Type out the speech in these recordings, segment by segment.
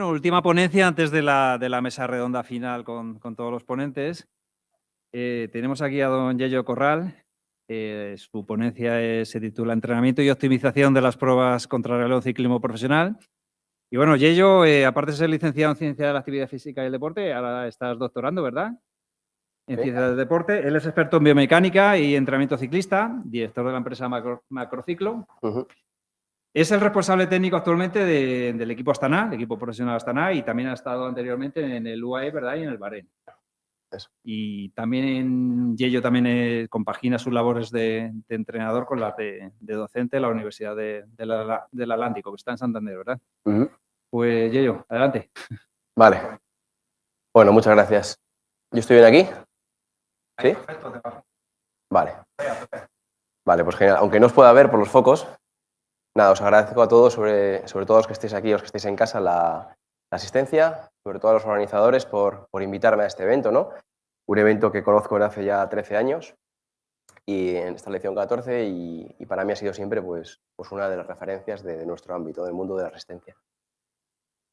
Última ponencia antes de la mesa redonda final con todos los ponentes. Tenemos aquí a don Yello Corral. Su ponencia se titula Entrenamiento y optimización de las pruebas contrarreloj ciclismo profesional. Y bueno, Yello, aparte de ser licenciado en Ciencia de la Actividad Física y el Deporte, ahora estás doctorando, ¿verdad? En Ciencia del Deporte. Él es experto en biomecánica y entrenamiento ciclista, director de la empresa Macrociclo. Es el responsable técnico actualmente del equipo Astana, el equipo profesional Astana, y también ha estado anteriormente en el UAE, ¿verdad? Y en el Bahrein. Eso. Y también Yello también compagina sus labores de entrenador con las de docente en la Universidad del Atlántico, que está en Santander, ¿verdad? Pues Yello, adelante. Vale. Bueno, muchas gracias. ¿Yo estoy bien aquí? ¿Sí? Perfecto. Vale. Vale, pues genial. Aunque no os pueda ver por los focos, nada, os agradezco a todos, sobre todo los que estéis aquí, los que estéis en casa, la asistencia, sobre todo a los organizadores por invitarme a este evento, ¿no? Un evento que conozco desde hace ya 13 años y en esta lección 14 y para mí ha sido siempre pues una de las referencias de nuestro ámbito, del mundo de la resistencia.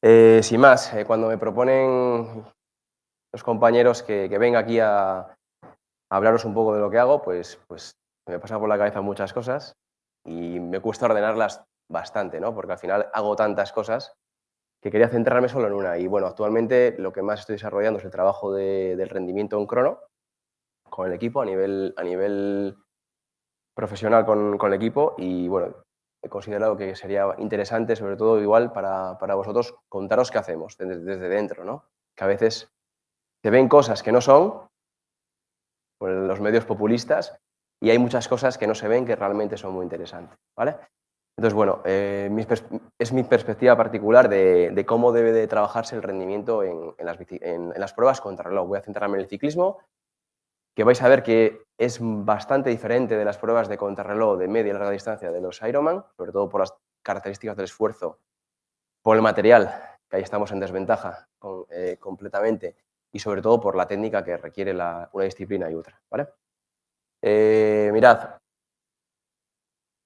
Sin más, cuando me proponen los compañeros que venga aquí a hablaros un poco de lo que hago, pues me pasa por la cabeza muchas cosas y me cuesta ordenarlas bastante, ¿no? Porque al final hago tantas cosas que quería centrarme solo en una. Y bueno, actualmente lo que más estoy desarrollando es el trabajo del rendimiento en crono con el equipo, a nivel profesional con el equipo. Y bueno, he considerado que sería interesante, sobre todo igual para vosotros, contaros qué hacemos desde dentro, ¿no? Que a veces se ven cosas que no son por los medios populistas y hay muchas cosas que no se ven que realmente son muy interesantes, ¿vale? Entonces, bueno, es mi perspectiva particular de cómo debe de trabajarse el rendimiento en las pruebas contrarreloj. Voy a centrarme en el ciclismo, que vais a ver que es bastante diferente de las pruebas de contrarreloj de media y larga distancia de los Ironman, sobre todo por las características del esfuerzo, por el material, que ahí estamos en desventaja completamente, y sobre todo por la técnica que requiere una disciplina y otra, ¿vale? Mirad,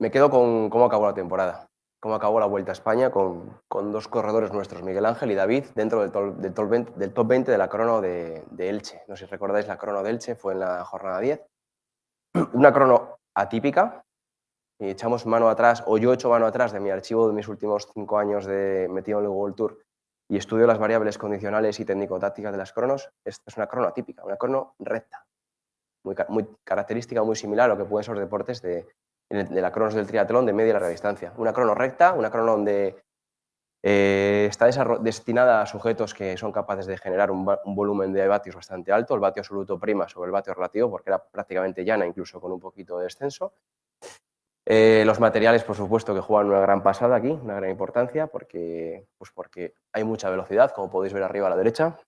me quedo con cómo acabó la temporada, cómo acabó la Vuelta a España con dos corredores nuestros, Miguel Ángel y David, dentro del top 20 de la crono de Elche. No sé si recordáis, la crono de Elche fue en la jornada 10. Una crono atípica. Y echamos mano atrás, o yo he hecho mano atrás de mi archivo de mis últimos 5 años metido en el Google Tour y estudio las variables condicionales y técnico-tácticas de las cronos. Esta es una crono atípica, una crono recta, muy característica, muy similar a lo que pueden ser los deportes de la cronos del triatlón de media y larga distancia. Una crono recta, una crono donde está destinada a sujetos que son capaces de generar un volumen de vatios bastante alto, el vatio absoluto prima sobre el vatio relativo, porque era prácticamente llana, incluso con un poquito de descenso. Los materiales, por supuesto, que juegan una gran pasada aquí, una gran importancia, porque hay mucha velocidad, como podéis ver arriba a la derecha,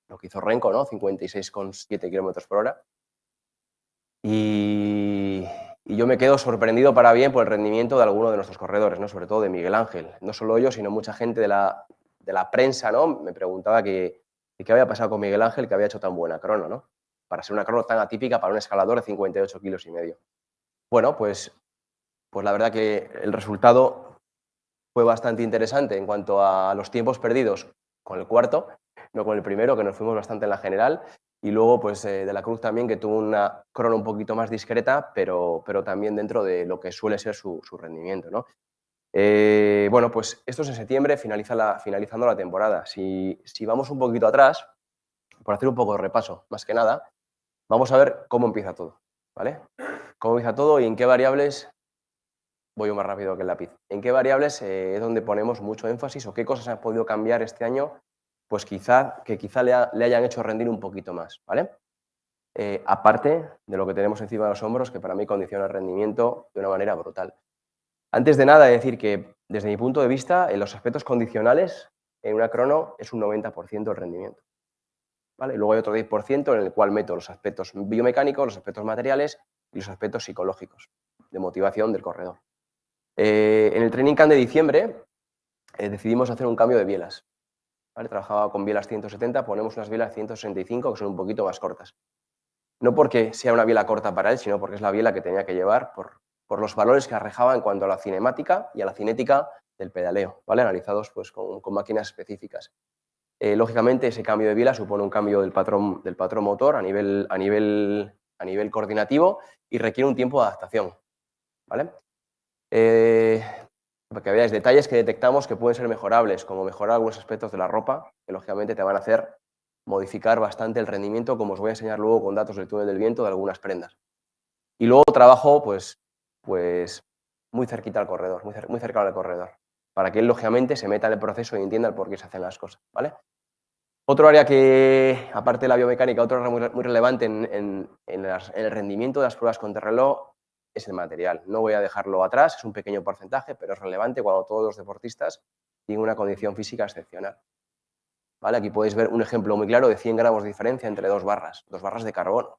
lo que hizo Renko, ¿no? 56,7 km por hora. Y yo me quedo sorprendido para bien por el rendimiento de algunos de nuestros corredores, ¿no? Sobre todo de Miguel Ángel. No solo yo, sino mucha gente de la prensa, ¿no? Me preguntaba qué había pasado con Miguel Ángel, que había hecho tan buena crono, ¿no? Para ser una crono tan atípica para un escalador de 58,5 kilos. Bueno, pues la verdad que el resultado fue bastante interesante en cuanto a los tiempos perdidos con el cuarto, no con el primero, que nos fuimos bastante en la general, y luego pues de la Cruz también, que tuvo una crono un poquito más discreta, pero también dentro de lo que suele ser su rendimiento, ¿no? Bueno, pues esto es en septiembre, finalizando la temporada. Si vamos un poquito atrás, por hacer un poco de repaso, más que nada, vamos a ver cómo empieza todo, ¿vale? Cómo empieza todo y en qué variables. Voy más rápido que el lápiz. ¿En qué variables es donde ponemos mucho énfasis o qué cosas han podido cambiar este año? Pues quizá le hayan hecho rendir un poquito más, ¿vale? Aparte de lo que tenemos encima de los hombros, que para mí condiciona el rendimiento de una manera brutal. Antes de nada, decir que desde mi punto de vista, en los aspectos condicionales, en una crono es un 90% el rendimiento, ¿vale? Luego hay otro 10% en el cual meto los aspectos biomecánicos, los aspectos materiales y los aspectos psicológicos, de motivación del corredor. En el Training Camp de diciembre decidimos hacer un cambio de bielas, ¿vale? Trabajaba con bielas 170, ponemos unas bielas 165 que son un poquito más cortas. No porque sea una biela corta para él, sino porque es la biela que tenía que llevar por los valores que arrejaba en cuanto a la cinemática y a la cinética del pedaleo, ¿vale? Analizados pues, con máquinas específicas. Lógicamente, ese cambio de biela supone un cambio del patrón motor a nivel coordinativo y requiere un tiempo de adaptación, ¿vale? Para que veáis detalles que detectamos que pueden ser mejorables, como mejorar algunos aspectos de la ropa, que lógicamente te van a hacer modificar bastante el rendimiento, como os voy a enseñar luego con datos del túnel del viento de algunas prendas. Y luego trabajo pues muy cerquita al corredor, muy cercano al corredor, para que él lógicamente se meta en el proceso y entienda el por qué se hacen las cosas, ¿vale? Otro área que, aparte de la biomecánica, otro área muy relevante en el rendimiento de las pruebas contrarreloj es el material. No voy a dejarlo atrás, es un pequeño porcentaje, pero es relevante cuando todos los deportistas tienen una condición física excepcional. ¿Vale? Aquí podéis ver un ejemplo muy claro de 100 gramos de diferencia entre dos barras de carbono.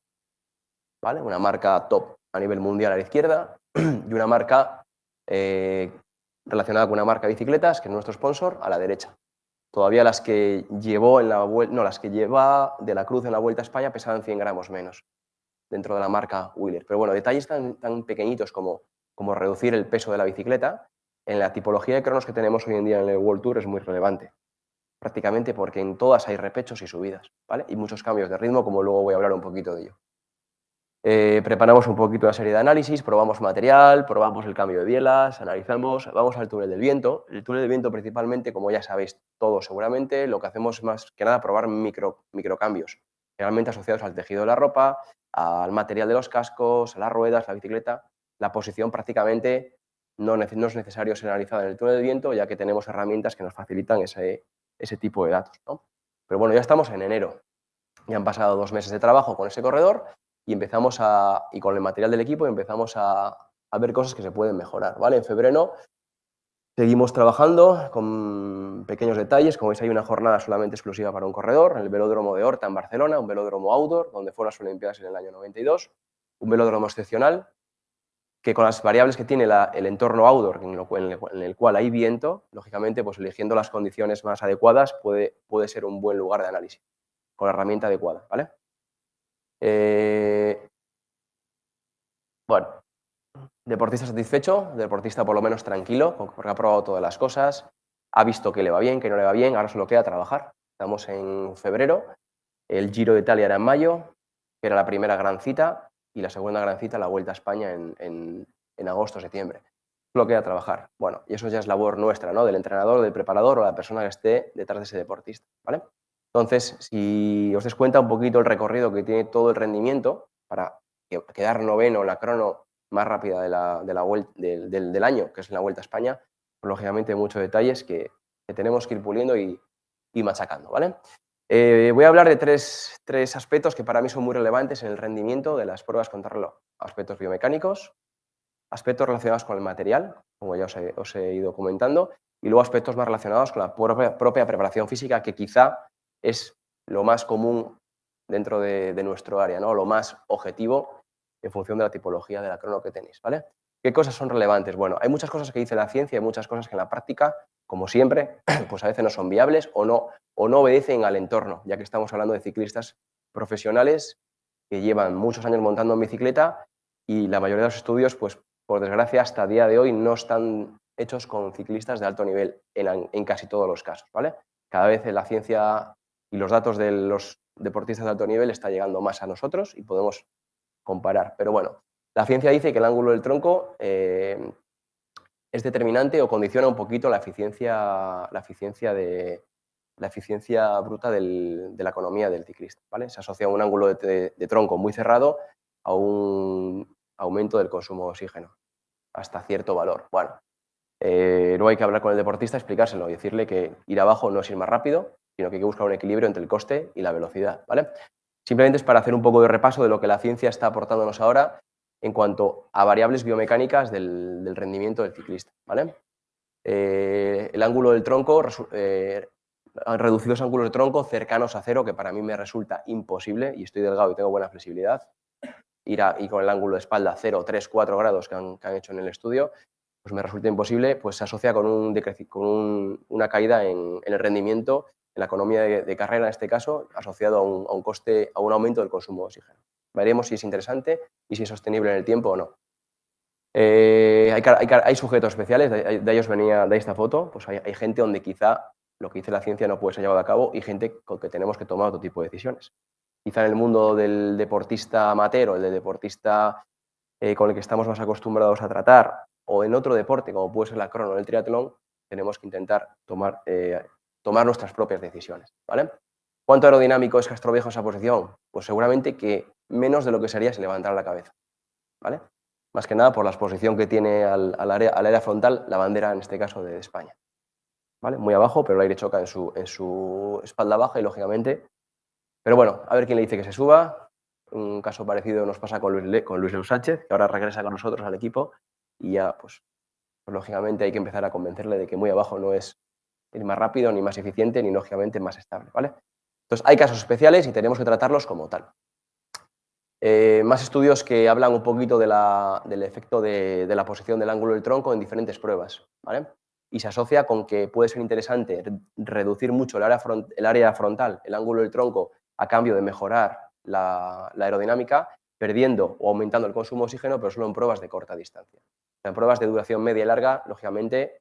¿Vale? Una marca top a nivel mundial a la izquierda y una marca relacionada con una marca de bicicletas, que es nuestro sponsor, a la derecha. Todavía las que lleva de la Cruz en la Vuelta a España pesaban 100 gramos menos dentro de la marca Wheeler. Pero bueno, detalles tan pequeñitos como reducir el peso de la bicicleta, en la tipología de cronos que tenemos hoy en día en el World Tour es muy relevante. Prácticamente porque en todas hay repechos y subidas, ¿vale? Y muchos cambios de ritmo, como luego voy a hablar un poquito de ello. Preparamos un poquito una serie de análisis, probamos material, probamos el cambio de bielas, analizamos, vamos al túnel del viento. El túnel del viento principalmente, como ya sabéis todos seguramente, lo que hacemos es más que nada probar microcambios, generalmente asociados al tejido de la ropa, al material de los cascos, a las ruedas, la bicicleta. La posición prácticamente no es necesario ser analizada en el túnel del viento, ya que tenemos herramientas que nos facilitan ese tipo de datos, ¿no? Pero bueno, ya estamos en enero. Ya han pasado 2 meses de trabajo con ese corredor y con el material del equipo empezamos a ver cosas que se pueden mejorar, ¿vale? En febrero seguimos trabajando con pequeños detalles, como veis hay una jornada solamente exclusiva para un corredor, en el velódromo de Horta en Barcelona, un velódromo outdoor, donde fueron las Olimpiadas en el año 92, un velódromo excepcional, que con las variables que tiene el entorno outdoor, en el cual hay viento, lógicamente, pues eligiendo las condiciones más adecuadas puede ser un buen lugar de análisis, con la herramienta adecuada, ¿vale? Bueno, deportista satisfecho, deportista por lo menos tranquilo, porque ha probado todas las cosas, ha visto que le va bien, que no le va bien, ahora solo queda trabajar. Estamos en febrero, el Giro de Italia era en mayo, que era la primera gran cita, y la segunda gran cita, la Vuelta a España en agosto o septiembre. Solo queda trabajar. Bueno, y eso ya es labor nuestra, ¿no? Del entrenador, del preparador o la persona que esté detrás de ese deportista, ¿vale? Entonces, si os des cuenta un poquito el recorrido que tiene todo el rendimiento para quedar noveno en la crono más rápida del año, que es la Vuelta a España, pues, lógicamente muchos detalles que tenemos que ir puliendo y machacando, ¿vale? Voy a hablar de tres aspectos que para mí son muy relevantes en el rendimiento de las pruebas contrarreloj. Aspectos biomecánicos, aspectos relacionados con el material, como ya os he ido comentando, y luego aspectos más relacionados con la propia preparación física, que quizá es lo más común dentro de nuestro área, ¿no? Lo más objetivo en función de la tipología de la crono que tenéis, ¿vale? ¿Qué cosas son relevantes? Bueno, hay muchas cosas que dice la ciencia y hay muchas cosas que en la práctica, como siempre, pues a veces no son viables o no obedecen al entorno, ya que estamos hablando de ciclistas profesionales que llevan muchos años montando en bicicleta y la mayoría de los estudios, pues por desgracia, hasta el día de hoy no están hechos con ciclistas de alto nivel en casi todos los casos, ¿vale? Cada vez la ciencia y los datos de los deportistas de alto nivel está llegando más a nosotros y podemos comparar. Pero bueno, la ciencia dice que el ángulo del tronco es determinante o condiciona un poquito la eficiencia bruta de la economía del ciclista, ¿vale? Se asocia un ángulo de tronco muy cerrado a un aumento del consumo de oxígeno hasta cierto valor. Bueno, luego hay que hablar con el deportista, explicárselo y decirle que ir abajo no es ir más rápido, sino que hay que buscar un equilibrio entre el coste y la velocidad, ¿vale? Simplemente es para hacer un poco de repaso de lo que la ciencia está aportándonos ahora en cuanto a variables biomecánicas del rendimiento del ciclista, ¿vale? El ángulo del tronco, han reducido los ángulos de tronco cercanos a cero, que para mí me resulta imposible, y estoy delgado y tengo buena flexibilidad, y con el ángulo de espalda 0, 3, 4 grados que han hecho en el estudio, pues me resulta imposible, pues se asocia con una caída en el rendimiento, en la economía de carrera en este caso, asociado a un coste, a un aumento del consumo de oxígeno. Veremos si es interesante y si es sostenible en el tiempo o no. Hay sujetos especiales, de ellos venía de esta foto, pues hay gente donde quizá lo que dice la ciencia no puede ser llevado a cabo y gente con que tenemos que tomar otro tipo de decisiones. Quizá en el mundo del deportista amateur o el del deportista con el que estamos más acostumbrados a tratar, o en otro deporte como puede ser la crono o el triatlón, tenemos que intentar tomar nuestras propias decisiones, ¿vale? ¿Cuánto aerodinámico es Castroviejo en esa posición? Pues seguramente que menos de lo que sería si levantara la cabeza, ¿vale? Más que nada por la exposición que tiene al área frontal, la bandera en este caso de España, ¿vale? Muy abajo, pero el aire choca en su espalda baja y lógicamente... Pero bueno, a ver quién le dice que se suba. Un caso parecido nos pasa con Luis Leu Sánchez, que ahora regresa con nosotros al equipo y ya, pues lógicamente hay que empezar a convencerle de que muy abajo no es ni más rápido, ni más eficiente, ni lógicamente más estable, ¿vale? Entonces, hay casos especiales y tenemos que tratarlos como tal. Más estudios que hablan un poquito del efecto de la posición del ángulo del tronco en diferentes pruebas, ¿vale? Y se asocia con que puede ser interesante reducir mucho el área frontal, el ángulo del tronco, a cambio de mejorar la aerodinámica, perdiendo o aumentando el consumo de oxígeno, pero solo en pruebas de corta distancia. En pruebas de duración media y larga, lógicamente,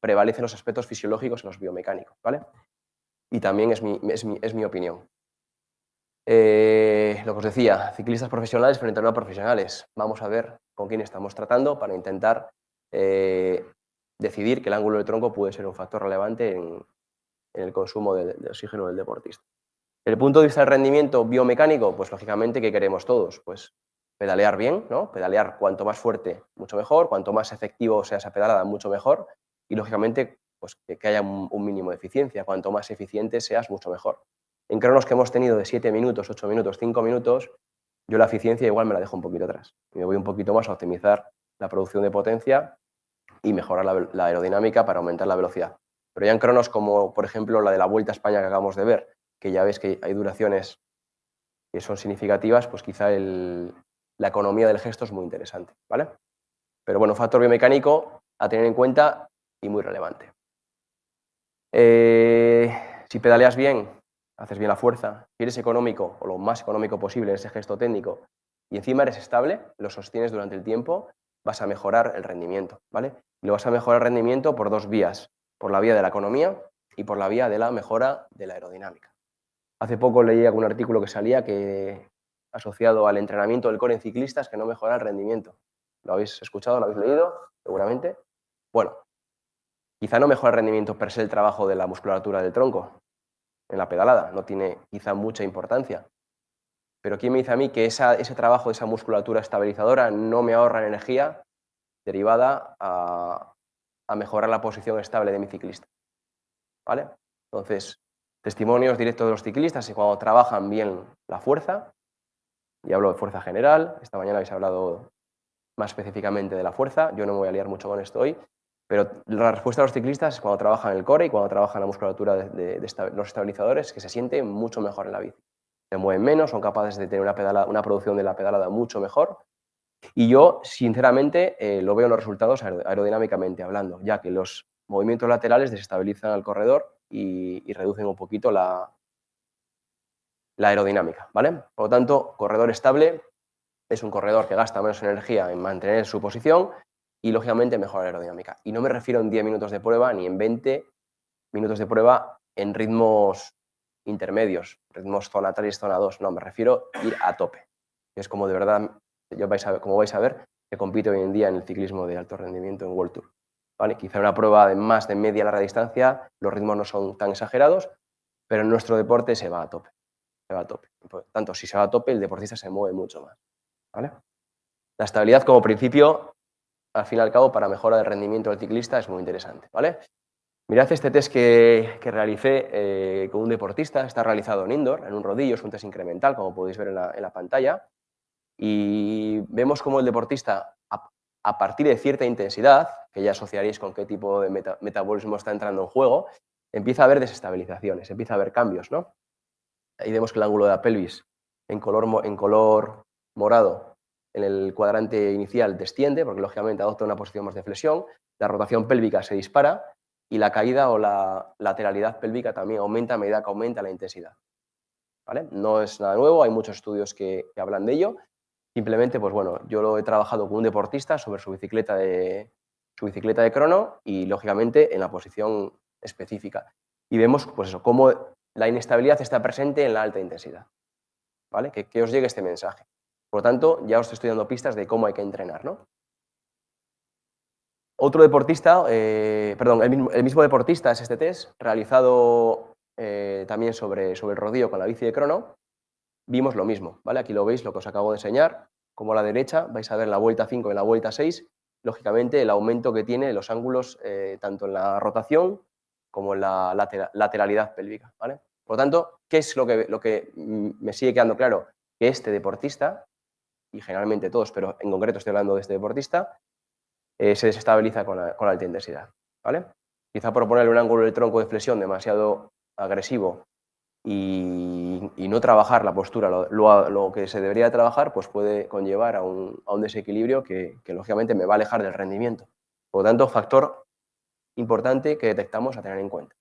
prevalecen los aspectos fisiológicos y los biomecánicos, ¿vale? Y también es mi opinión. Lo que os decía, ciclistas profesionales frente a no profesionales. Vamos a ver con quién estamos tratando para intentar decidir que el ángulo de tronco puede ser un factor relevante en el consumo de oxígeno del deportista. Desde el punto de vista del rendimiento biomecánico, pues lógicamente, ¿qué queremos todos? Pues pedalear bien, ¿no? Pedalear cuanto más fuerte, mucho mejor, cuanto más efectivo sea esa pedalada, mucho mejor, y lógicamente, pues que haya un mínimo de eficiencia. Cuanto más eficiente seas, mucho mejor. En cronos que hemos tenido de 7 minutos, 8 minutos, 5 minutos, yo la eficiencia igual me la dejo un poquito atrás. Me voy un poquito más a optimizar la producción de potencia y mejorar la aerodinámica para aumentar la velocidad. Pero ya en cronos como, por ejemplo, la de la Vuelta a España que acabamos de ver, que ya ves que hay duraciones que son significativas, pues quizá la economía del gesto es muy interesante, ¿vale? Pero bueno, factor biomecánico a tener en cuenta y muy relevante. Si pedaleas bien, haces bien la fuerza, si eres económico o lo más económico posible en ese gesto técnico y encima eres estable, lo sostienes durante el tiempo, vas a mejorar el rendimiento, ¿vale? Y lo vas a mejorar el rendimiento por dos vías, por la vía de la economía y por la vía de la mejora de la aerodinámica. Hace poco leí algún artículo que salía que asociado al entrenamiento del core en ciclistas que no mejora el rendimiento. ¿Lo habéis escuchado? ¿Lo habéis leído? Seguramente. Bueno, quizá no mejora el rendimiento per se el trabajo de la musculatura del tronco en la pedalada, no tiene quizá mucha importancia. Pero ¿quién me dice a mí que ese trabajo de esa musculatura estabilizadora no me ahorra energía derivada a mejorar la posición estable de mi ciclista? ¿Vale? Entonces, testimonios directos de los ciclistas y cuando trabajan bien la fuerza, y hablo de fuerza general, esta mañana habéis hablado más específicamente de la fuerza, yo no me voy a liar mucho con esto hoy, pero la respuesta de los ciclistas es cuando trabajan el core y cuando trabajan la musculatura de los estabilizadores, que se siente mucho mejor en la bici. Se mueven menos, son capaces de tener una producción de la pedalada mucho mejor. Y yo, sinceramente, lo veo en los resultados aerodinámicamente hablando, ya que los movimientos laterales desestabilizan al corredor y reducen un poquito la aerodinámica, ¿vale? Por lo tanto, corredor estable es un corredor que gasta menos energía en mantener su posición y, lógicamente, mejora la aerodinámica. Y no me refiero en 10 minutos de prueba ni en 20 minutos de prueba en ritmos intermedios, ritmos zona 3, zona 2. No, me refiero a ir a tope. Es como de verdad, como vais a ver, que compite hoy en día en el ciclismo de alto rendimiento en World Tour. ¿Vale? Quizá una prueba de más de media larga distancia, los ritmos no son tan exagerados, pero en nuestro deporte se va a tope. Se va a tope. Por tanto, si se va a tope, el deportista se mueve mucho más. ¿Vale? La estabilidad como principio, al fin y al cabo, para mejora del rendimiento del ciclista es muy interesante, ¿vale? Mirad este test que realicé con un deportista, está realizado en indoor, en un rodillo, es un test incremental, como podéis ver en la pantalla, y vemos cómo el deportista, a partir de cierta intensidad, que ya asociaréis con qué tipo de metabolismo está entrando en juego, empieza a haber desestabilizaciones, empieza a haber cambios, ¿no? Ahí vemos que el ángulo de la pelvis en color morado en el cuadrante inicial desciende, porque lógicamente adopta una posición más de flexión, la rotación pélvica se dispara y la caída o la lateralidad pélvica también aumenta a medida que aumenta la intensidad. ¿Vale? No es nada nuevo, hay muchos estudios que hablan de ello, Simplemente, pues bueno, yo lo he trabajado con un deportista sobre su bicicleta de crono y, lógicamente, en la posición específica. Y vemos, pues eso, cómo la inestabilidad está presente en la alta intensidad. ¿Vale? Que os llegue este mensaje. Por lo tanto, ya os estoy dando pistas de cómo hay que entrenar, ¿no? Otro deportista, el mismo deportista es este test, realizado también sobre el rodillo con la bici de crono. Vimos lo mismo, ¿vale? Aquí lo veis, lo que os acabo de enseñar. Como a la derecha vais a ver en la vuelta 5 y en la vuelta 6, lógicamente, el aumento que tiene los ángulos tanto en la rotación como en la lateralidad pélvica, ¿vale? Por lo tanto, ¿qué es lo que me sigue quedando claro? Que este deportista, y generalmente todos, pero en concreto estoy hablando de este deportista, se desestabiliza con la alta intensidad, ¿vale? Quizá por ponerle un ángulo del tronco de flexión demasiado agresivo y no trabajar la postura, lo que se debería trabajar, pues puede conllevar a un desequilibrio que lógicamente me va a alejar del rendimiento. Por lo tanto, factor importante que detectamos a tener en cuenta.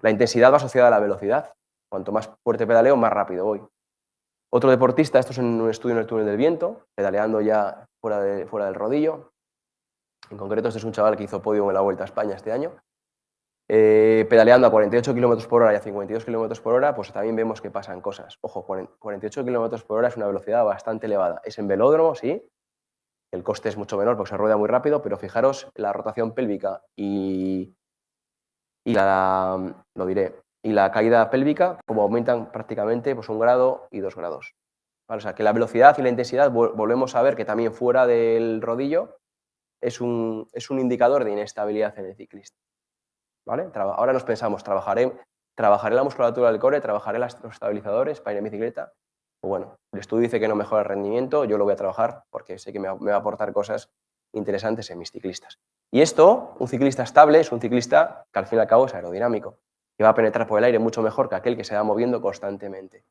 La intensidad va asociada a la velocidad. Cuanto más fuerte pedaleo, más rápido voy. Otro deportista, esto es en un estudio en el túnel del viento, pedaleando ya fuera del rodillo. En concreto, este es un chaval que hizo podio en la Vuelta a España este año. Pedaleando a 48 km por hora y a 52 km por hora, pues también vemos que pasan cosas. Ojo, 48 km por hora es una velocidad bastante elevada. Es en velódromo, sí. El coste es mucho menor porque se rueda muy rápido, pero fijaros la rotación pélvica y la caída pélvica, como aumentan prácticamente pues 1 grado y 2 grados. ¿Vale? O sea, que la velocidad y la intensidad, volvemos a ver que también fuera del rodillo es un indicador de inestabilidad en el ciclista. ¿Vale? Ahora nos pensamos, ¿trabajaré la musculatura del core, trabajaré los estabilizadores para ir en bicicleta? Pues bueno, el estudio dice que no mejora el rendimiento, yo lo voy a trabajar porque sé que me va a aportar cosas interesantes en mis ciclistas. Y esto, un ciclista estable, es un ciclista que al fin y al cabo es aerodinámico, que va a penetrar por el aire mucho mejor que aquel que se va moviendo constantemente.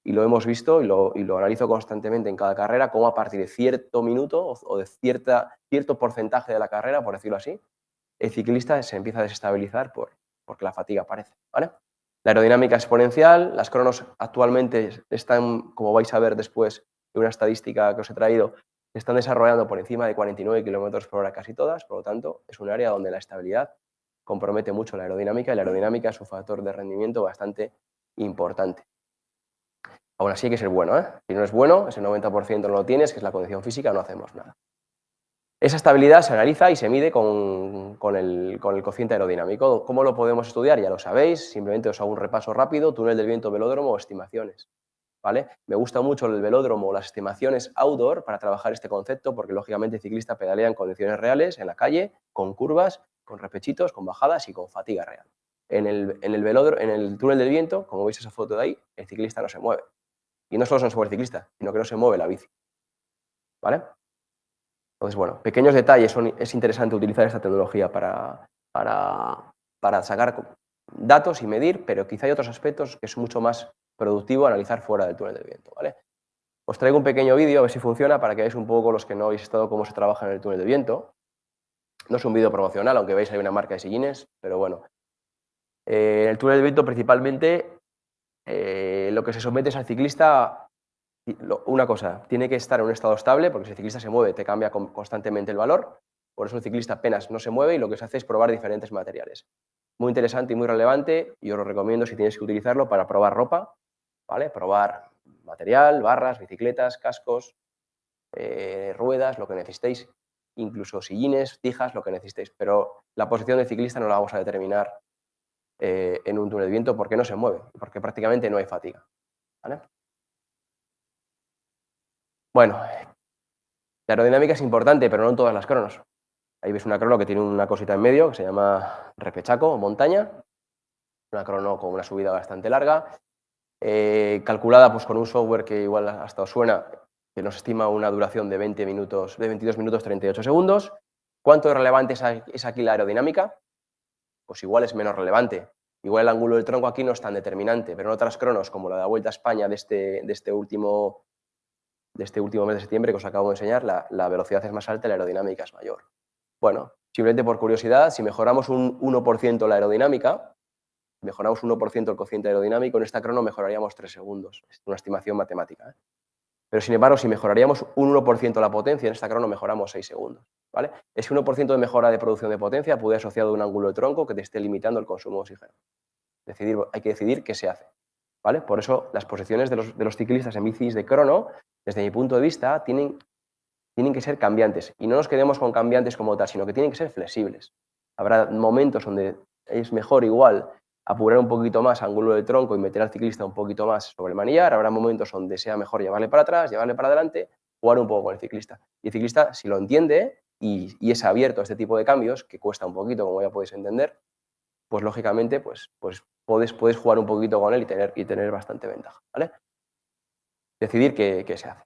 Y lo hemos visto y lo analizo constantemente en cada carrera, cómo a partir de cierto minuto o de cierto porcentaje de la carrera, por decirlo así, el ciclista se empieza a desestabilizar porque la fatiga aparece, ¿vale? La aerodinámica exponencial, las cronos actualmente están, como vais a ver después de una estadística que os he traído, se están desarrollando por encima de 49 km por hora casi todas, por lo tanto, es un área donde la estabilidad compromete mucho la aerodinámica y la aerodinámica es un factor de rendimiento bastante importante. Aún así hay que ser bueno, ¿eh? Si no es bueno, ese 90% no lo tienes, que es la condición física, no hacemos nada. Esa estabilidad se analiza y se mide con el cociente aerodinámico. ¿Cómo lo podemos estudiar? Ya lo sabéis, simplemente os hago un repaso rápido, túnel del viento, velódromo o estimaciones. ¿Vale? Me gusta mucho el velódromo o las estimaciones outdoor para trabajar este concepto porque, lógicamente, el ciclista pedalea en condiciones reales, en la calle, con curvas, con repechitos, con bajadas y con fatiga real. En el túnel del viento, como veis esa foto de ahí, el ciclista no se mueve. Y no solo no se mueve el ciclista, sino que no se mueve la bici. ¿Vale? Entonces, bueno, pequeños detalles, es interesante utilizar esta tecnología para sacar datos y medir, pero quizá hay otros aspectos que es mucho más productivo analizar fuera del túnel del viento, ¿vale? Os traigo un pequeño vídeo, a ver si funciona, para que veáis un poco, los que no habéis estado, cómo se trabaja en el túnel del viento. No es un vídeo promocional, aunque veis hay una marca de sillines, pero bueno. En el túnel del viento, principalmente, lo que se somete es al ciclista. Una cosa, tiene que estar en un estado estable, porque si el ciclista se mueve, te cambia constantemente el valor. Por eso el ciclista apenas no se mueve y lo que se hace es probar diferentes materiales. Muy interesante y muy relevante, y os lo recomiendo si tenéis que utilizarlo para probar ropa, ¿vale? Probar material, barras, bicicletas, cascos, ruedas, lo que necesitéis, incluso sillines, tijas, lo que necesitéis. Pero la posición del ciclista no la vamos a determinar en un túnel de viento porque no se mueve, porque prácticamente no hay fatiga, ¿vale? Bueno, la aerodinámica es importante, pero no en todas las cronos. Ahí ves una crono que tiene una cosita en medio que se llama repechaco o montaña, una crono con una subida bastante larga, calculada pues, con un software que igual hasta os suena, que nos estima una duración de 22 minutos 38 segundos. ¿Cuánto de relevante es aquí la aerodinámica? Pues igual es menos relevante. Igual el ángulo del tronco aquí no es tan determinante, pero en otras cronos, como la de la Vuelta a España de este último mes de septiembre que os acabo de enseñar, la velocidad es más alta y la aerodinámica es mayor. Bueno, simplemente por curiosidad, si mejoramos un 1% la aerodinámica, mejoramos un 1% el cociente aerodinámico, en esta crono mejoraríamos 3 segundos. Es una estimación matemática, ¿eh? Pero sin embargo, si mejoraríamos un 1% la potencia, en esta crono mejoramos 6 segundos. ¿Vale? Ese 1% de mejora de producción de potencia puede ir asociado a un ángulo de tronco que te esté limitando el consumo de oxígeno. Hay que decidir qué se hace. ¿Vale? Por eso las posiciones de los ciclistas en bicis de crono, desde mi punto de vista, tienen que ser cambiantes. Y no nos quedemos con cambiantes como tal, sino que tienen que ser flexibles. Habrá momentos donde es mejor igual apurar un poquito más ángulo de tronco y meter al ciclista un poquito más sobre el manillar. Habrá momentos donde sea mejor llevarle para atrás, llevarle para adelante, jugar un poco con el ciclista. Y el ciclista, si lo entiende y es abierto a este tipo de cambios, que cuesta un poquito, como ya podéis entender, pues lógicamente pues puedes jugar un poquito con él y tener bastante ventaja. ¿Vale? Decidir qué se hace.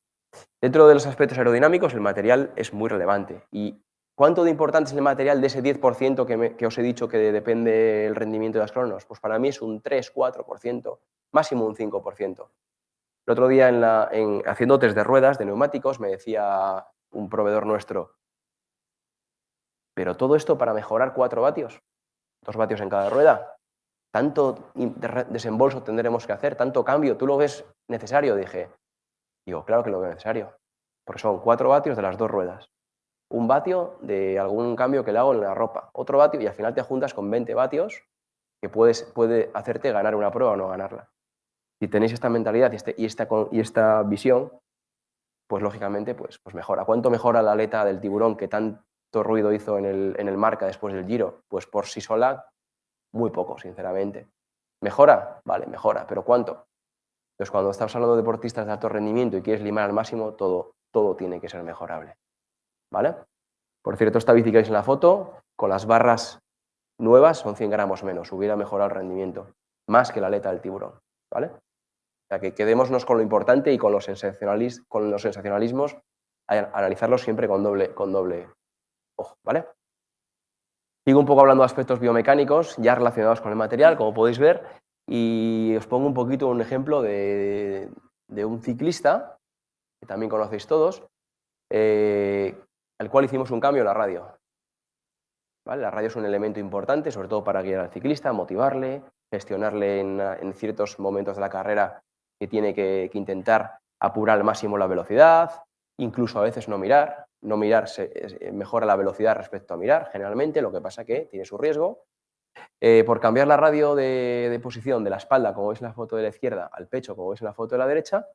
Dentro de los aspectos aerodinámicos, el material es muy relevante. ¿Y cuánto de importante es el material de ese 10% que os he dicho que depende el rendimiento de las cronos? Pues para mí es un 3-4%, máximo un 5%. El otro día haciendo test de ruedas, de neumáticos, me decía un proveedor nuestro, pero todo esto para mejorar 4 vatios, 2 vatios en cada rueda, ¿tanto desembolso tendremos que hacer? ¿Tanto cambio? ¿Tú lo ves necesario? Digo, claro que lo veo necesario, porque son 4 vatios de las 2 ruedas. 1 vatio de algún cambio que le hago en la ropa, otro vatio y al final te juntas con 20 vatios que puede hacerte ganar una prueba o no ganarla. Si tenéis esta mentalidad y esta visión, pues lógicamente pues mejora. ¿Cuánto mejora la aleta del tiburón que tanto ruido hizo en el Marca después del Giro? Pues por sí sola, muy poco, sinceramente. ¿Mejora? Vale, mejora, pero ¿cuánto? Entonces, cuando estamos hablando de deportistas de alto rendimiento y quieres limar al máximo, todo tiene que ser mejorable. ¿Vale? Por cierto, esta bici que veis en la foto, con las barras nuevas son 100 gramos menos, hubiera mejorado el rendimiento, más que la aleta del tiburón. ¿Vale? O sea, que quedémonos con lo importante y con los sensacionalismos, analizarlos siempre con doble ojo. ¿Vale? Sigo un poco hablando de aspectos biomecánicos ya relacionados con el material, como podéis ver, y os pongo un poquito un ejemplo de un ciclista, que también conocéis todos, al cual hicimos un cambio en la radio. ¿Vale? La radio es un elemento importante, sobre todo para guiar al ciclista, motivarle, gestionarle en ciertos momentos de la carrera que tiene que intentar apurar al máximo la velocidad, incluso a veces no mirar. No mirar mejora la velocidad respecto a mirar, generalmente, lo que pasa que tiene su riesgo. Por cambiar la radio de posición de la espalda, como veis en la foto de la izquierda, al pecho, como veis en la foto de la derecha,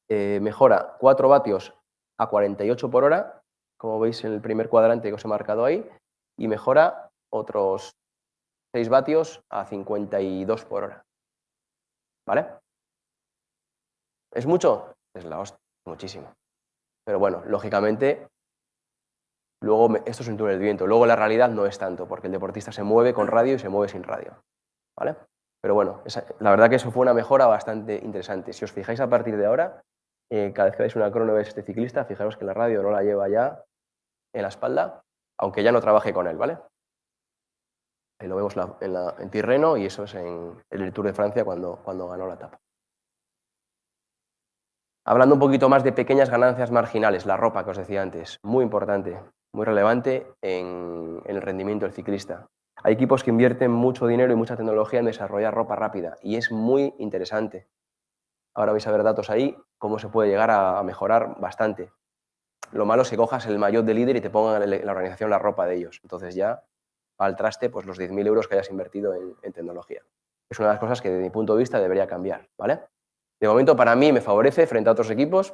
mejora 4 vatios a 48 por hora, como veis en el primer cuadrante que os he marcado ahí, y mejora otros 6 vatios a 52 por hora. ¿Vale? ¿Es mucho? Es la hostia, muchísimo. Pero bueno, lógicamente, luego esto es un túnel de viento. Luego la realidad no es tanto, porque el deportista se mueve con radio y se mueve sin radio. ¿Vale? Pero bueno, la verdad que eso fue una mejora bastante interesante. Si os fijáis a partir de ahora, cada vez que veis una crono de este ciclista, fijaros que la radio no la lleva ya en la espalda, aunque ya no trabaje con él, ¿vale? Ahí lo vemos en Tirreno y eso es en el Tour de Francia cuando ganó la etapa. Hablando un poquito más de pequeñas ganancias marginales, la ropa que os decía antes, muy importante, muy relevante en el rendimiento del ciclista. Hay equipos que invierten mucho dinero y mucha tecnología en desarrollar ropa rápida y es muy interesante. Ahora vais a ver datos ahí, cómo se puede llegar a mejorar bastante. Lo malo es que cojas el maillot de líder y te pongan en la organización la ropa de ellos. Entonces ya va al traste pues, los 10.000 euros que hayas invertido en tecnología. Es una de las cosas que, desde mi punto de vista, debería cambiar. ¿Vale? De momento, para mí, me favorece frente a otros equipos,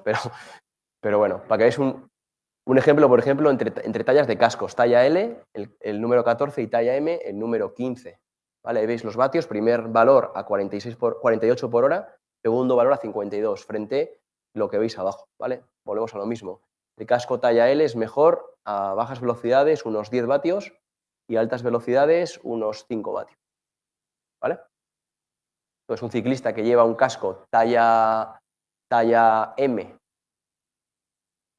pero bueno, para que veáis un ejemplo, por ejemplo, entre tallas de cascos. Talla L, el número 14, y talla M, el número 15. ¿Vale? Ahí veis los vatios, primer valor a 48 por hora, segundo valor a 52, frente a lo que veis abajo. ¿Vale? Volvemos a lo mismo. El casco talla L es mejor a bajas velocidades, unos 10 vatios, y a altas velocidades, unos 5 vatios. ¿Vale? Entonces, un ciclista que lleva un casco talla M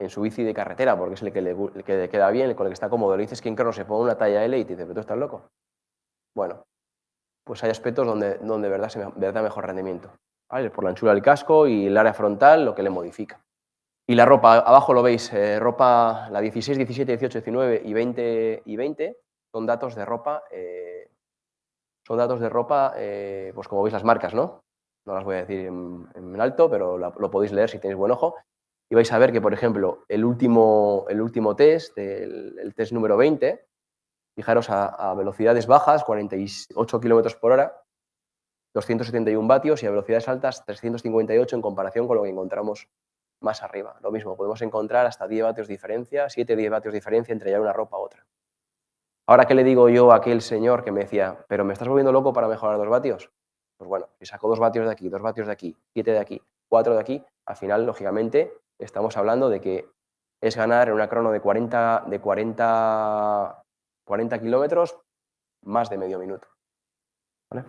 en su bici de carretera, porque es el que le queda bien, con el que está cómodo, le dices que en crono se pone una talla L y te dice, ¿pero tú estás loco? Bueno, pues hay aspectos donde verdad mejor rendimiento. ¿Vale? Por la anchura del casco y el área frontal, lo que le modifica. Y la ropa, abajo lo veis, ropa, la 16, 17, 18, 19 y 20 son datos de ropa, pues como veis las marcas, ¿no? no las voy a decir en alto, pero lo podéis leer si tenéis buen ojo. Y vais a ver que, por ejemplo, el último test, el test número 20, fijaros a velocidades bajas, 48 km por hora, 271 vatios, y a velocidades altas, 358 en comparación con lo que encontramos más arriba. Lo mismo, podemos encontrar hasta 10 vatios de diferencia, 7-10 vatios de diferencia entre ya una ropa a otra. Ahora, ¿qué le digo yo a aquel señor que me decía, pero me estás volviendo loco para mejorar 2 vatios? Pues bueno, si saco 2 vatios de aquí, 2 vatios de aquí, 7 de aquí, 4 de aquí, al final, lógicamente, estamos hablando de que es ganar en una crono de 40 kilómetros más de medio minuto. ¿Vale?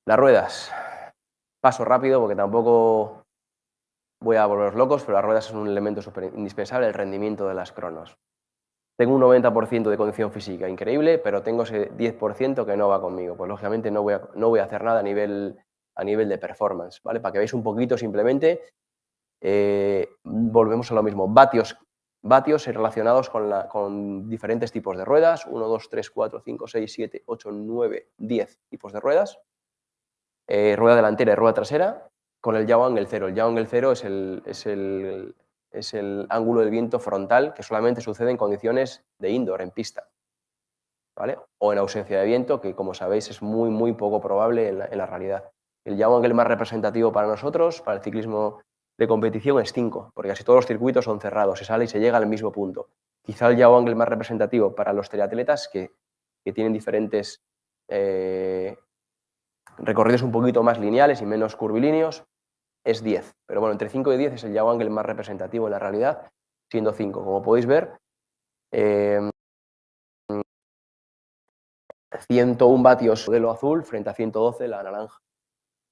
Las ruedas. Paso rápido porque tampoco voy a volveros locos, pero las ruedas son un elemento súper indispensable, el rendimiento de las cronos. Tengo un 90% de condición física increíble, pero tengo ese 10% que no va conmigo. Pues lógicamente no voy a hacer nada a nivel de performance, ¿vale? Para que veáis un poquito simplemente, volvemos a lo mismo. Vatios relacionados con diferentes tipos de ruedas. 1, 2, 3, 4, 5, 6, 7, 8, 9, 10 tipos de ruedas. Rueda delantera y rueda trasera con el yaw angle 0. El yaw angle 0 es el ángulo del viento frontal que solamente sucede en condiciones de indoor, en pista, ¿vale? O en ausencia de viento, que como sabéis es muy, muy poco probable en la realidad. El yaw angle más representativo para nosotros, para el ciclismo de competición, es 5, porque casi todos los circuitos son cerrados, se sale y se llega al mismo punto. Quizá el yaw angle más representativo para los triatletas que tienen diferentes recorridos un poquito más lineales y menos curvilíneos, es 10. Pero bueno, entre 5 y 10 es el yaw angle más representativo en la realidad, siendo 5. Como podéis ver, 101 vatios modelo azul frente a 112 la naranja.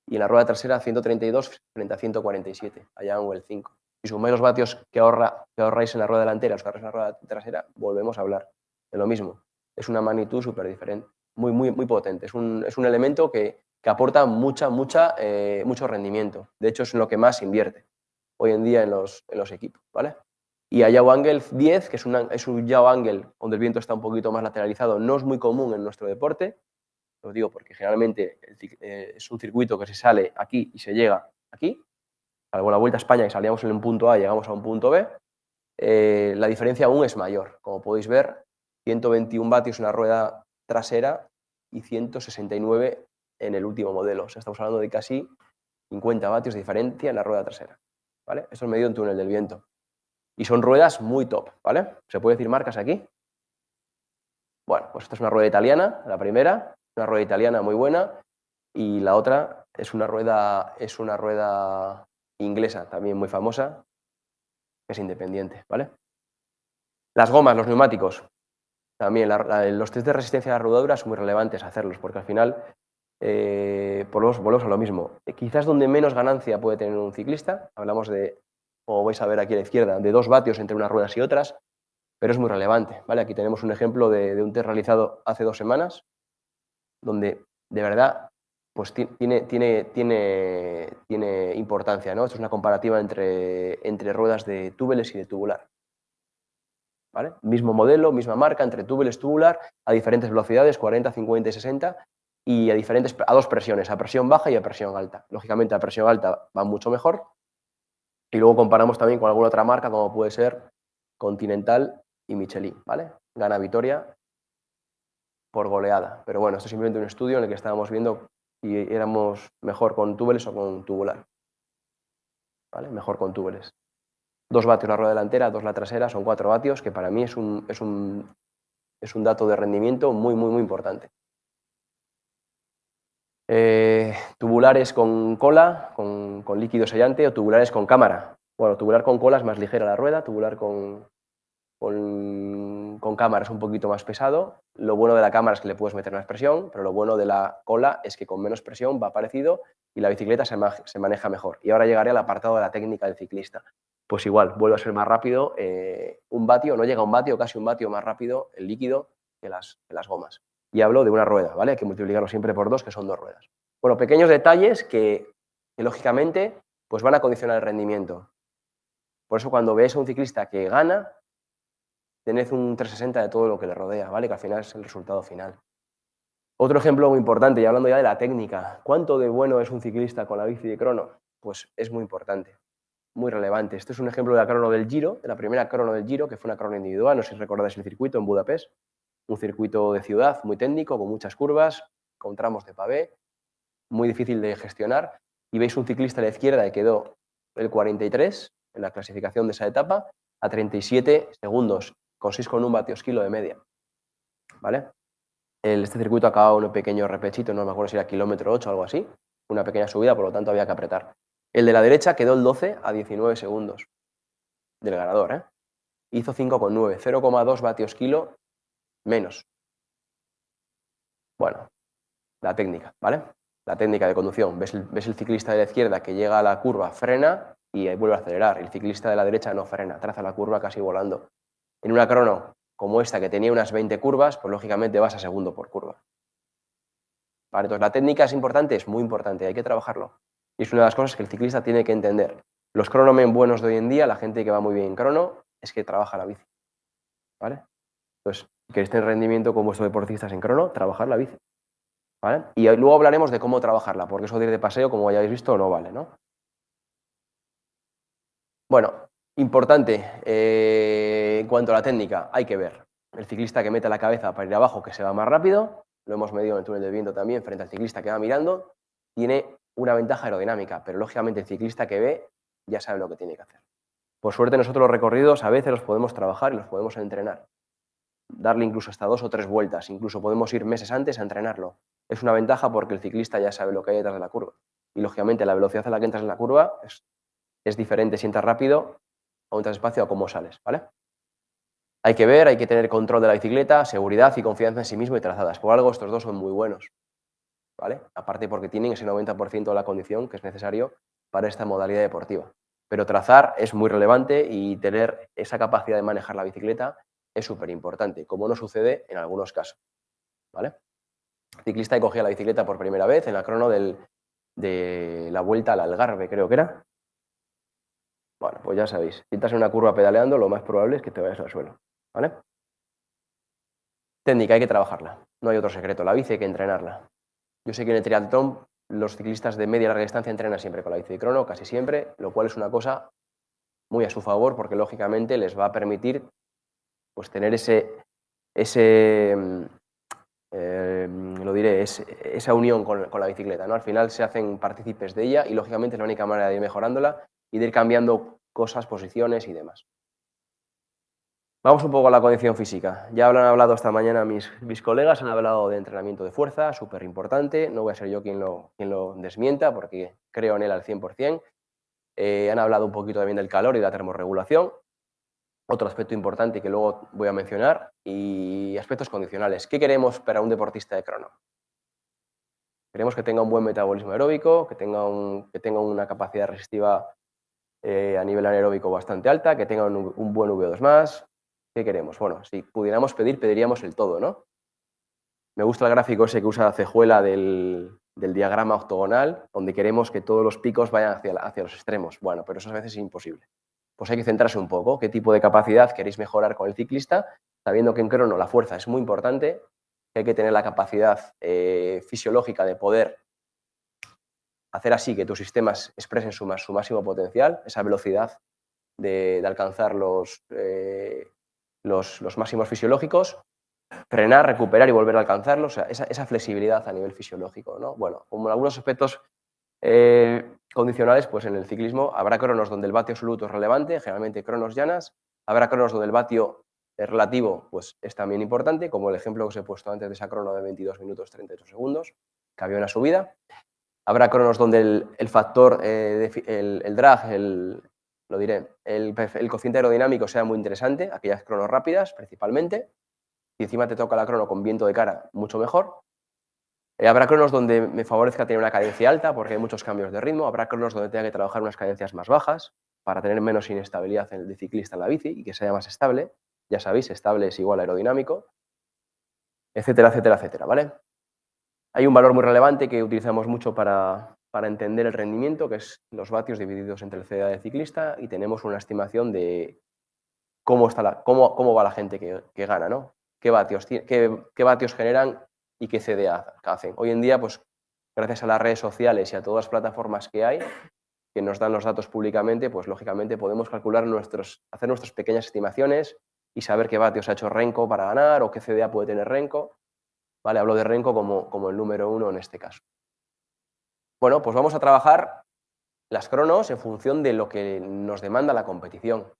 Y en la rueda trasera 132 frente a 147, a yaw angle 5. Si sumáis los vatios que ahorráis en la rueda delantera, los que ahorráis en la rueda trasera, volvemos a hablar de lo mismo. Es una magnitud súper diferente, muy, muy, muy potente. Es un elemento que aporta mucho rendimiento. De hecho, es en lo que más se invierte hoy en día en los equipos, ¿vale? Y a yaw angle 10, que es un yaw angle donde el viento está un poquito más lateralizado, no es muy común en nuestro deporte. Lo digo porque generalmente es un circuito que se sale aquí y se llega aquí. Salvo la Vuelta a España, que salíamos en un punto A y llegamos a un punto B. La diferencia aún es mayor. Como podéis ver, 121 vatios en la rueda trasera y 169 en el último modelo. O sea, estamos hablando de casi 50 vatios de diferencia en la rueda trasera, ¿vale? Esto es medido en túnel del viento. Y son ruedas muy top, ¿vale? ¿Se puede decir marcas aquí? Bueno, pues esta es una rueda italiana, la primera, una rueda italiana muy buena, y la otra es una rueda inglesa, también muy famosa, que es independiente, ¿vale? Las gomas, los neumáticos, también los test de resistencia a la rodadura son muy relevantes hacerlos, porque al final volvemos a lo mismo. Quizás donde menos ganancia puede tener un ciclista, hablamos de, como vais a ver aquí a la izquierda, de 2 vatios entre unas ruedas y otras, pero es muy relevante, ¿vale? Aquí tenemos un ejemplo de un test realizado hace 2 semanas, donde de verdad pues tiene importancia, ¿no? Esto es una comparativa entre ruedas de túbeles y de tubular, ¿vale? Mismo modelo, misma marca, entre túbeles, tubular, a diferentes velocidades, 40, 50 y 60, y a 2 presiones, a presión baja y a presión alta. Lógicamente a presión alta va mucho mejor, y luego comparamos también con alguna otra marca, como puede ser Continental y Michelin, ¿vale? Gana Vitoria por goleada. Pero bueno, esto es simplemente un estudio en el que estábamos viendo si éramos mejor con túbeles o con tubular, ¿vale? Mejor con túbeles. 2 vatios la rueda delantera, 2 la trasera, son 4 vatios, que para mí es un dato de rendimiento muy, muy, muy importante. Tubulares con cola, con líquido sellante, o tubulares con cámara. Bueno, tubular con cola es más ligera la rueda, tubular con cámara es un poquito más pesado. Lo bueno de la cámara es que le puedes meter más presión, pero lo bueno de la cola es que con menos presión va parecido y la bicicleta se maneja mejor. Y ahora llegaré al apartado de la técnica del ciclista. Pues igual, vuelve a ser más rápido, un vatio, no llega a un vatio, casi un vatio más rápido el líquido que las gomas. Y hablo de una rueda, ¿vale? Hay que multiplicarlo siempre por 2, que son 2 ruedas. Bueno, pequeños detalles que lógicamente pues van a condicionar el rendimiento. Por eso cuando veis a un ciclista que gana, tened un 360 de todo lo que le rodea, ¿vale? Que al final es el resultado final. Otro ejemplo muy importante, y hablando ya de la técnica, ¿cuánto de bueno es un ciclista con la bici de crono? Pues es muy importante, muy relevante. Este es un ejemplo de la crono del Giro, de la primera crono del Giro, que fue una crono individual, no sé si recordáis el circuito en Budapest, un circuito de ciudad muy técnico, con muchas curvas, con tramos de pavé, muy difícil de gestionar, y veis un ciclista a la izquierda que quedó el 43 en la clasificación de esa etapa, a 37 segundos, con 6,1 vatios kilo de media, ¿vale? Este circuito acababa un pequeño repechito, no me acuerdo si era kilómetro 8 o algo así, una pequeña subida, por lo tanto había que apretar. El de la derecha quedó el 12 a 19 segundos del ganador, ¿eh? Hizo 5,9, 0,2 vatios kilo menos. Bueno, la técnica, ¿vale? La técnica de conducción. Ves el ciclista de la izquierda que llega a la curva, frena y vuelve a acelerar. El ciclista de la derecha no frena, traza la curva casi volando. En una crono como esta, que tenía unas 20 curvas, pues lógicamente vas a segundo por curva. ¿Vale? Entonces, la técnica es importante, es muy importante, hay que trabajarlo. Y es una de las cosas que el ciclista tiene que entender. Los cronomen buenos de hoy en día, la gente que va muy bien en crono, es que trabaja la bici. ¿Vale? Entonces, si queréis tener rendimiento con vuestros deportistas en crono, trabajar la bici. ¿Vale? Y luego hablaremos de cómo trabajarla, porque eso de ir de paseo, como ya habéis visto, no vale, ¿no? Bueno, importante, en cuanto a la técnica, hay que ver. El ciclista que mete la cabeza para ir abajo, que se va más rápido, lo hemos medido en el túnel del viento también, frente al ciclista que va mirando, tiene una ventaja aerodinámica, pero lógicamente el ciclista que ve ya sabe lo que tiene que hacer. Por suerte nosotros los recorridos a veces los podemos trabajar y los podemos entrenar. Darle incluso hasta 2 o 3 vueltas, incluso podemos ir meses antes a entrenarlo. Es una ventaja porque el ciclista ya sabe lo que hay detrás de la curva. Y lógicamente la velocidad a la que entras en la curva es diferente si entras rápido o entras despacio a cómo sales, ¿vale? Hay que ver, hay que tener control de la bicicleta, seguridad y confianza en sí mismo y trazadas. Por algo estos dos son muy buenos, ¿vale? Aparte porque tienen ese 90% de la condición que es necesario para esta modalidad deportiva. Pero trazar es muy relevante y tener esa capacidad de manejar la bicicleta es súper importante, como no sucede en algunos casos, ¿vale? El ciclista que cogía la bicicleta por primera vez en la crono de la vuelta al Algarve, creo que era. Bueno, pues ya sabéis, si estás en una curva pedaleando, lo más probable es que te vayas al suelo, ¿vale? Técnica, hay que trabajarla, no hay otro secreto, la bici hay que entrenarla. Yo sé que en el triatlón los ciclistas de media y larga distancia entrenan siempre con la bici de crono, casi siempre, lo cual es una cosa muy a su favor porque lógicamente les va a permitir pues, tener esa unión con la bicicleta, ¿no? Al final se hacen partícipes de ella y lógicamente es la única manera de ir mejorándola y de ir cambiando cosas, posiciones y demás. Vamos un poco a la condición física. Ya han hablado esta mañana mis colegas, han hablado de entrenamiento de fuerza, súper importante. No voy a ser yo quien lo desmienta porque creo en él al 100%. Han hablado un poquito también del calor y de la termorregulación. Otro aspecto importante que luego voy a mencionar. Y aspectos condicionales. ¿Qué queremos para un deportista de crono? Queremos que tenga un buen metabolismo aeróbico, que tenga una capacidad resistiva a nivel anaeróbico bastante alta, que tenga un buen VO2+. ¿Qué queremos? Bueno, si pudiéramos pedir, pediríamos el todo, ¿no? Me gusta el gráfico ese que usa Cejuela del diagrama octogonal, donde queremos que todos los picos vayan hacia los extremos. Bueno, pero eso a veces es imposible. Pues hay que centrarse un poco. ¿Qué tipo de capacidad queréis mejorar con el ciclista? Sabiendo que en crono la fuerza es muy importante, que hay que tener la capacidad fisiológica de poder hacer así que tus sistemas expresen su máximo potencial, esa velocidad de alcanzar los máximos fisiológicos, frenar, recuperar y volver a alcanzarlos, o sea, esa flexibilidad a nivel fisiológico, ¿no? Bueno, como en algunos aspectos condicionales, pues en el ciclismo habrá cronos donde el vatio absoluto es relevante, generalmente cronos llanas, habrá cronos donde el vatio relativo pues, es también importante, como el ejemplo que os he puesto antes de esa crono de 22 minutos 38 segundos, que había una subida. Habrá cronos donde el factor, el drag, el cociente aerodinámico sea muy interesante, aquellas cronos rápidas principalmente, y encima te toca la crono con viento de cara, mucho mejor. Habrá cronos donde me favorezca tener una cadencia alta porque hay muchos cambios de ritmo, habrá cronos donde tenga que trabajar unas cadencias más bajas para tener menos inestabilidad de ciclista en la bici y que sea más estable. Ya sabéis, estable es igual a aerodinámico, etcétera, etcétera, etcétera, ¿vale? Hay un valor muy relevante que utilizamos mucho para entender el rendimiento, que es los vatios divididos entre el CDA del ciclista, y tenemos una estimación de cómo va la gente que gana, ¿no? ¿Qué vatios generan y qué CDA hacen. Hoy en día, pues gracias a las redes sociales y a todas las plataformas que hay, que nos dan los datos públicamente, pues lógicamente podemos calcular hacer nuestras pequeñas estimaciones y saber qué vatios ha hecho Renko para ganar o qué CDA puede tener Renko. ¿Vale? Hablo de Renko como el número 1 en este caso. Bueno, pues vamos a trabajar las cronos en función de lo que nos demanda la competición.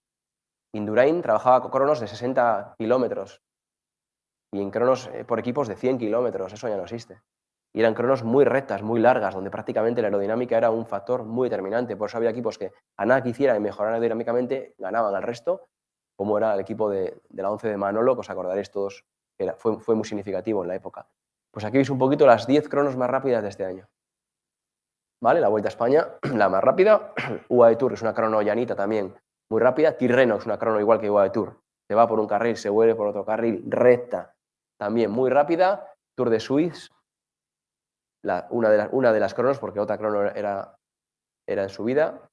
Indurain trabajaba con cronos de 60 kilómetros y en cronos por equipos de 100 kilómetros, eso ya no existe. Y eran cronos muy rectas, muy largas, donde prácticamente la aerodinámica era un factor muy determinante. Por eso había equipos que a nada que hiciera de mejorar aerodinámicamente ganaban al resto, como era el equipo de la 11 de Manolo, que os acordaréis todos, que fue muy significativo en la época. Pues aquí veis un poquito las 10 cronos más rápidas de este año. ¿Vale? La Vuelta a España, la más rápida. UAE Tour es una crono llanita también muy rápida. Tirreno es una crono igual que UAE Tour. Se va por un carril, se vuelve por otro carril, recta, también muy rápida. Tour de Suisse, una de las cronos, porque otra crono era en subida.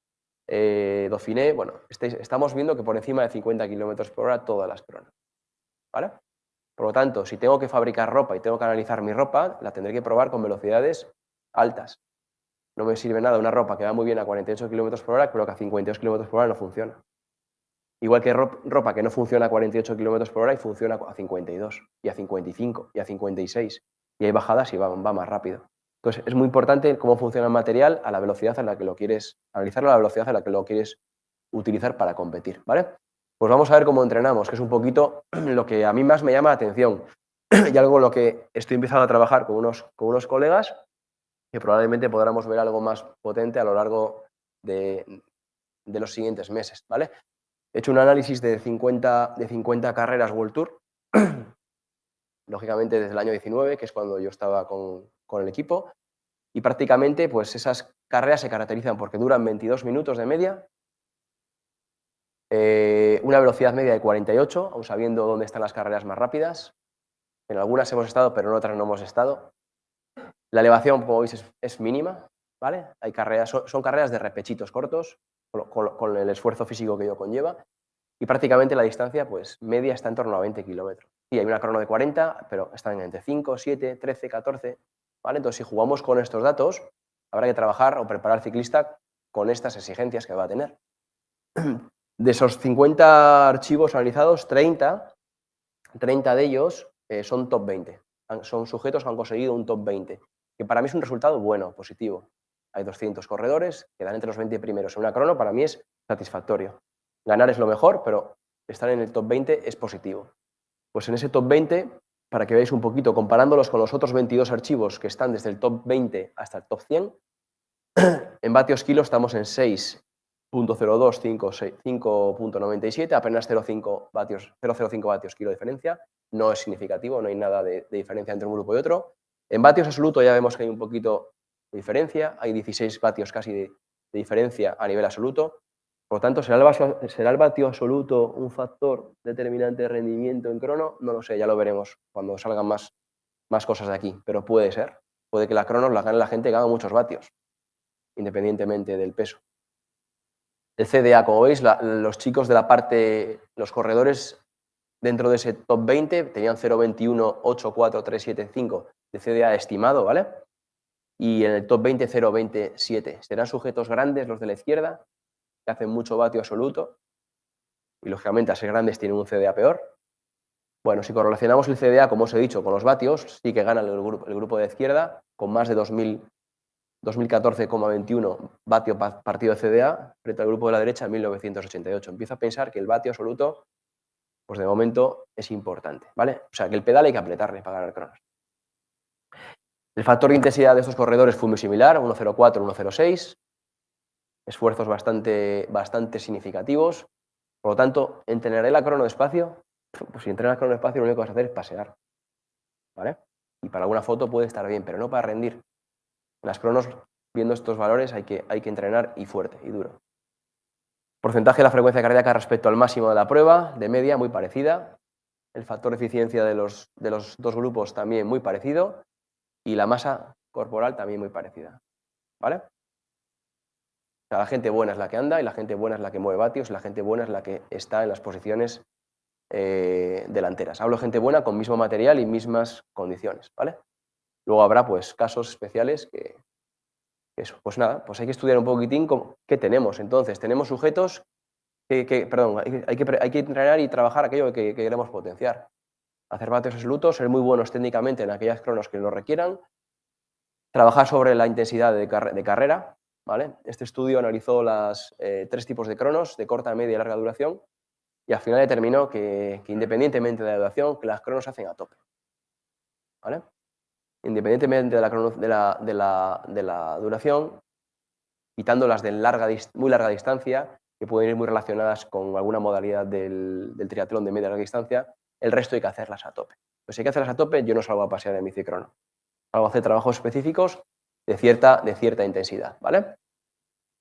Dauphiné, bueno, estamos viendo que por encima de 50 km por hora todas las cronos. ¿Vale? Por lo tanto, si tengo que fabricar ropa y tengo que analizar mi ropa, la tendré que probar con velocidades altas. No me sirve nada una ropa que va muy bien a 48 km por hora, pero que a 52 km por hora no funciona. Igual que ropa que no funciona a 48 km por hora y funciona a 52, y a 55, y a 56. Y hay bajadas y va más rápido. Entonces, es muy importante cómo funciona el material a la velocidad en la que lo quieres, analizarlo a la velocidad en la que lo quieres utilizar para competir, ¿vale? Pues vamos a ver cómo entrenamos, que es un poquito lo que a mí más me llama la atención y algo en lo que estoy empezando a trabajar con unos colegas que probablemente podamos ver algo más potente a lo largo de los siguientes meses, ¿vale? He hecho un análisis de 50 carreras World Tour, lógicamente desde el año 19, que es cuando yo estaba con el equipo, y prácticamente pues esas carreras se caracterizan porque duran 22 minutos de media, una velocidad media de 48, aun sabiendo dónde están las carreras más rápidas. En algunas hemos estado, pero en otras no hemos estado. La elevación, como veis, es mínima, ¿vale? Hay carreras, son carreras de repechitos cortos, con el esfuerzo físico que ello conlleva, y prácticamente la distancia pues, media está en torno a 20 kilómetros. Y hay una crono de 40, pero están entre 5, 7, 13, 14, ¿vale? Entonces, si jugamos con estos datos, habrá que trabajar o preparar al ciclista con estas exigencias que va a tener. De esos 50 archivos analizados, 30 de ellos son top 20. Son sujetos que han conseguido un top 20, que para mí es un resultado bueno, positivo. Hay 200 corredores, que dan entre los 20 primeros en una crono, para mí es satisfactorio. Ganar es lo mejor, pero estar en el top 20 es positivo. Pues en ese top 20, para que veáis un poquito, comparándolos con los otros 22 archivos que están desde el top 20 hasta el top 100, en vatios kilo estamos en 6.02, 5.97, apenas 0.05 vatios kilo de diferencia. No es significativo, no hay nada de diferencia entre un grupo y otro. En vatios absoluto ya vemos que hay un poquito de diferencia, hay 16 vatios casi de diferencia a nivel absoluto. Por lo tanto, ¿será el vatio absoluto un factor determinante de rendimiento en crono? No lo sé, ya lo veremos cuando salgan más cosas de aquí, pero puede ser. Puede que la crono la gane la gente que haga muchos vatios, independientemente del peso. El CDA, como veis, los chicos de la parte, los corredores dentro de ese top 20 tenían 0.21, 8, 4, 3, 7, 5 de CDA estimado, ¿vale? Y en el top 20, 0.27. Serán sujetos grandes los de la izquierda, que hacen mucho vatio absoluto, y lógicamente a ser grandes tienen un CDA peor. Bueno, si correlacionamos el CDA, como os he dicho, con los vatios, sí que gana el grupo de la izquierda, con más de 2014,21 vatio partido de CDA, frente al grupo de la derecha en 1988. Empiezo a pensar que el vatio absoluto, pues de momento es importante, ¿vale? O sea, que el pedal hay que apretarle para ganar cronos. El factor de intensidad de estos corredores fue muy similar, 1.04, 1.06, esfuerzos bastante significativos. Por lo tanto, ¿entrenaré la crono despacio? Pues si entrenas crono despacio, lo único que vas a hacer es pasear, ¿vale? Y para alguna foto puede estar bien, pero no para rendir. En las cronos, viendo estos valores, hay que entrenar y fuerte y duro. Porcentaje de la frecuencia cardíaca respecto al máximo de la prueba, de media, muy parecida. El factor de eficiencia de los dos grupos también muy parecido. Y la masa corporal también muy parecida, ¿vale? O sea, la gente buena es la que anda y la gente buena es la que mueve vatios, y la gente buena es la que está en las posiciones delanteras. Hablo de gente buena con mismo material y mismas condiciones, ¿vale? Luego habrá pues casos especiales que eso, pues nada, pues hay que estudiar un poquitín qué tenemos. Entonces, tenemos sujetos perdón, hay que entrenar y trabajar aquello que queremos potenciar. Hacer vatios absolutos, ser muy buenos técnicamente en aquellas cronos que lo requieran, trabajar sobre la intensidad de carrera, ¿vale? Este estudio analizó las 3 tipos de cronos, de corta, media y larga duración, y al final determinó que independientemente de la duración, que las cronos se hacen a tope, ¿vale? Independientemente de la duración, quitando las de muy larga distancia, que pueden ir muy relacionadas con alguna modalidad del triatlón de media y larga distancia, el resto hay que hacerlas a tope. Pues si hay que hacerlas a tope, yo no salgo a pasear en bicicrono. Salgo a hacer trabajos específicos de cierta intensidad, ¿vale?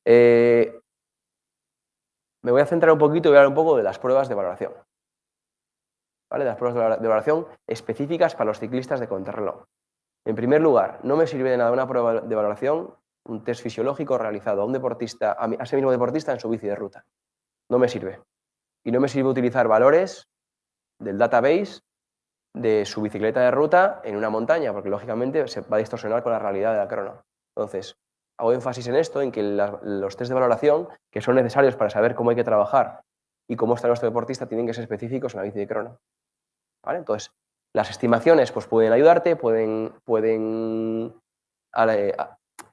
Me voy a centrar un poquito y voy a hablar un poco de las pruebas de valoración, ¿vale? De las pruebas de valoración específicas para los ciclistas de contrarreloj. En primer lugar, no me sirve de nada una prueba de valoración, un test fisiológico realizado a un deportista, a ese mismo deportista en su bici de ruta. No me sirve. Y no me sirve utilizar valores del database de su bicicleta de ruta en una montaña, porque lógicamente se va a distorsionar con la realidad de la crono. Entonces, hago énfasis en esto, en que los test de valoración, que son necesarios para saber cómo hay que trabajar y cómo está nuestro deportista, tienen que ser específicos en la bici de crono, ¿vale? Entonces, las estimaciones pues, pueden ayudarte, pueden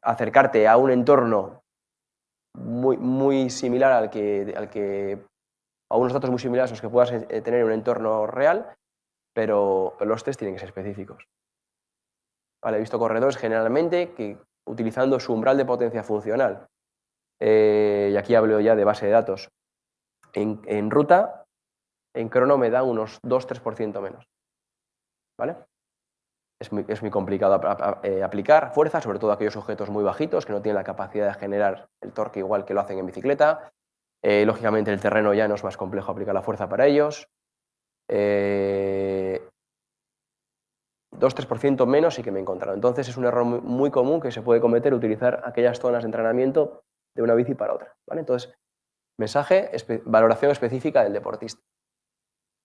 acercarte a un entorno muy similar a unos datos muy similares a los que puedas tener en un entorno real, pero los test tienen que ser específicos. Vale, he visto corredores generalmente que utilizando su umbral de potencia funcional, y aquí hablo ya de base de datos, en ruta, en crono me da unos 2-3% menos. ¿Vale? Es muy complicado aplicar fuerza, sobre todo a aquellos objetos muy bajitos que no tienen la capacidad de generar el torque igual que lo hacen en bicicleta. Lógicamente, el terreno llano es más complejo aplicar la fuerza para ellos. 2-3% menos sí que me he encontrado. Entonces, es un error muy común que se puede cometer utilizar aquellas zonas de entrenamiento de una bici para otra, ¿vale? Entonces, mensaje, valoración específica del deportista.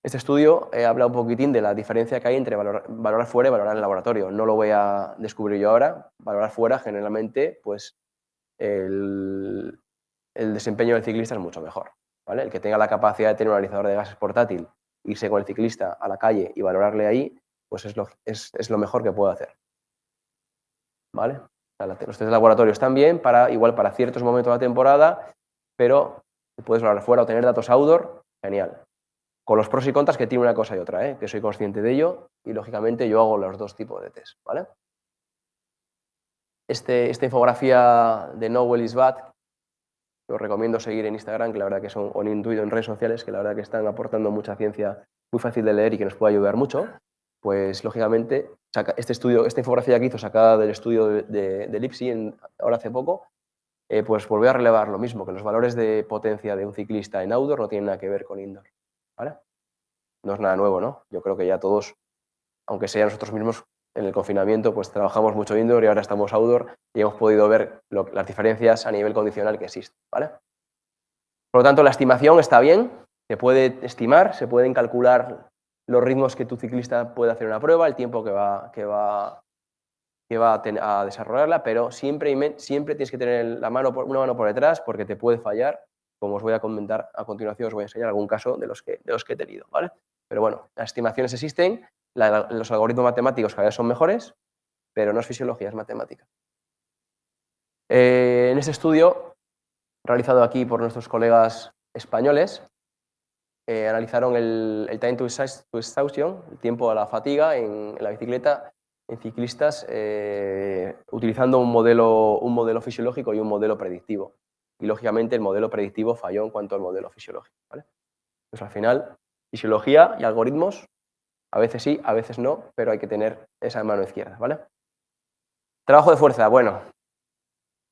Este estudio habla un poquitín de la diferencia que hay entre valorar fuera y valorar en el laboratorio. No lo voy a descubrir yo ahora. Valorar fuera, generalmente, pues el desempeño del ciclista es mucho mejor, ¿vale? El que tenga la capacidad de tener un analizador de gases portátil, irse con el ciclista a la calle y valorarle ahí, pues es lo mejor que puedo hacer, ¿vale? Los test de laboratorio están bien igual para ciertos momentos de la temporada, pero puedes valorar fuera o tener datos outdoor, genial. Con los pros y contras que tiene una cosa y otra, que soy consciente de ello y, lógicamente, yo hago los dos tipos de test, ¿vale? Esta infografía de Nowell is Bad, os recomiendo seguir en Instagram, que la verdad que son, o en Twitter, en redes sociales, que la verdad que están aportando mucha ciencia muy fácil de leer y que nos puede ayudar mucho. Pues, lógicamente, esta infografía que hizo sacada del estudio de Lipsy ahora hace poco, pues volvió a relevar lo mismo, que los valores de potencia de un ciclista en outdoor no tienen nada que ver con indoor, ¿vale? No es nada nuevo, ¿no? Yo creo que ya todos, aunque sea nosotros mismos, en el confinamiento, pues trabajamos mucho indoor y ahora estamos outdoor y hemos podido ver las diferencias a nivel condicional que existen, ¿vale? Por lo tanto, la estimación está bien, se puede estimar, se pueden calcular los ritmos que tu ciclista puede hacer una prueba, el tiempo que va a desarrollarla, pero siempre tienes que tener una mano por detrás porque te puede fallar. Como os voy a comentar a continuación, os voy a enseñar algún caso de los que he tenido, ¿vale? Pero bueno, las estimaciones existen, los algoritmos matemáticos cada vez son mejores, pero no es fisiología, es matemática. En este estudio, realizado aquí por nuestros colegas españoles, analizaron el time to exhaustion, el tiempo a la fatiga en la bicicleta, en ciclistas, utilizando un modelo fisiológico y un modelo predictivo. Y, lógicamente, el modelo predictivo falló en cuanto al modelo fisiológico, ¿vale? Pues al final, fisiología y algoritmos, a veces sí, a veces no, pero hay que tener esa mano izquierda, ¿vale? Trabajo de fuerza, bueno,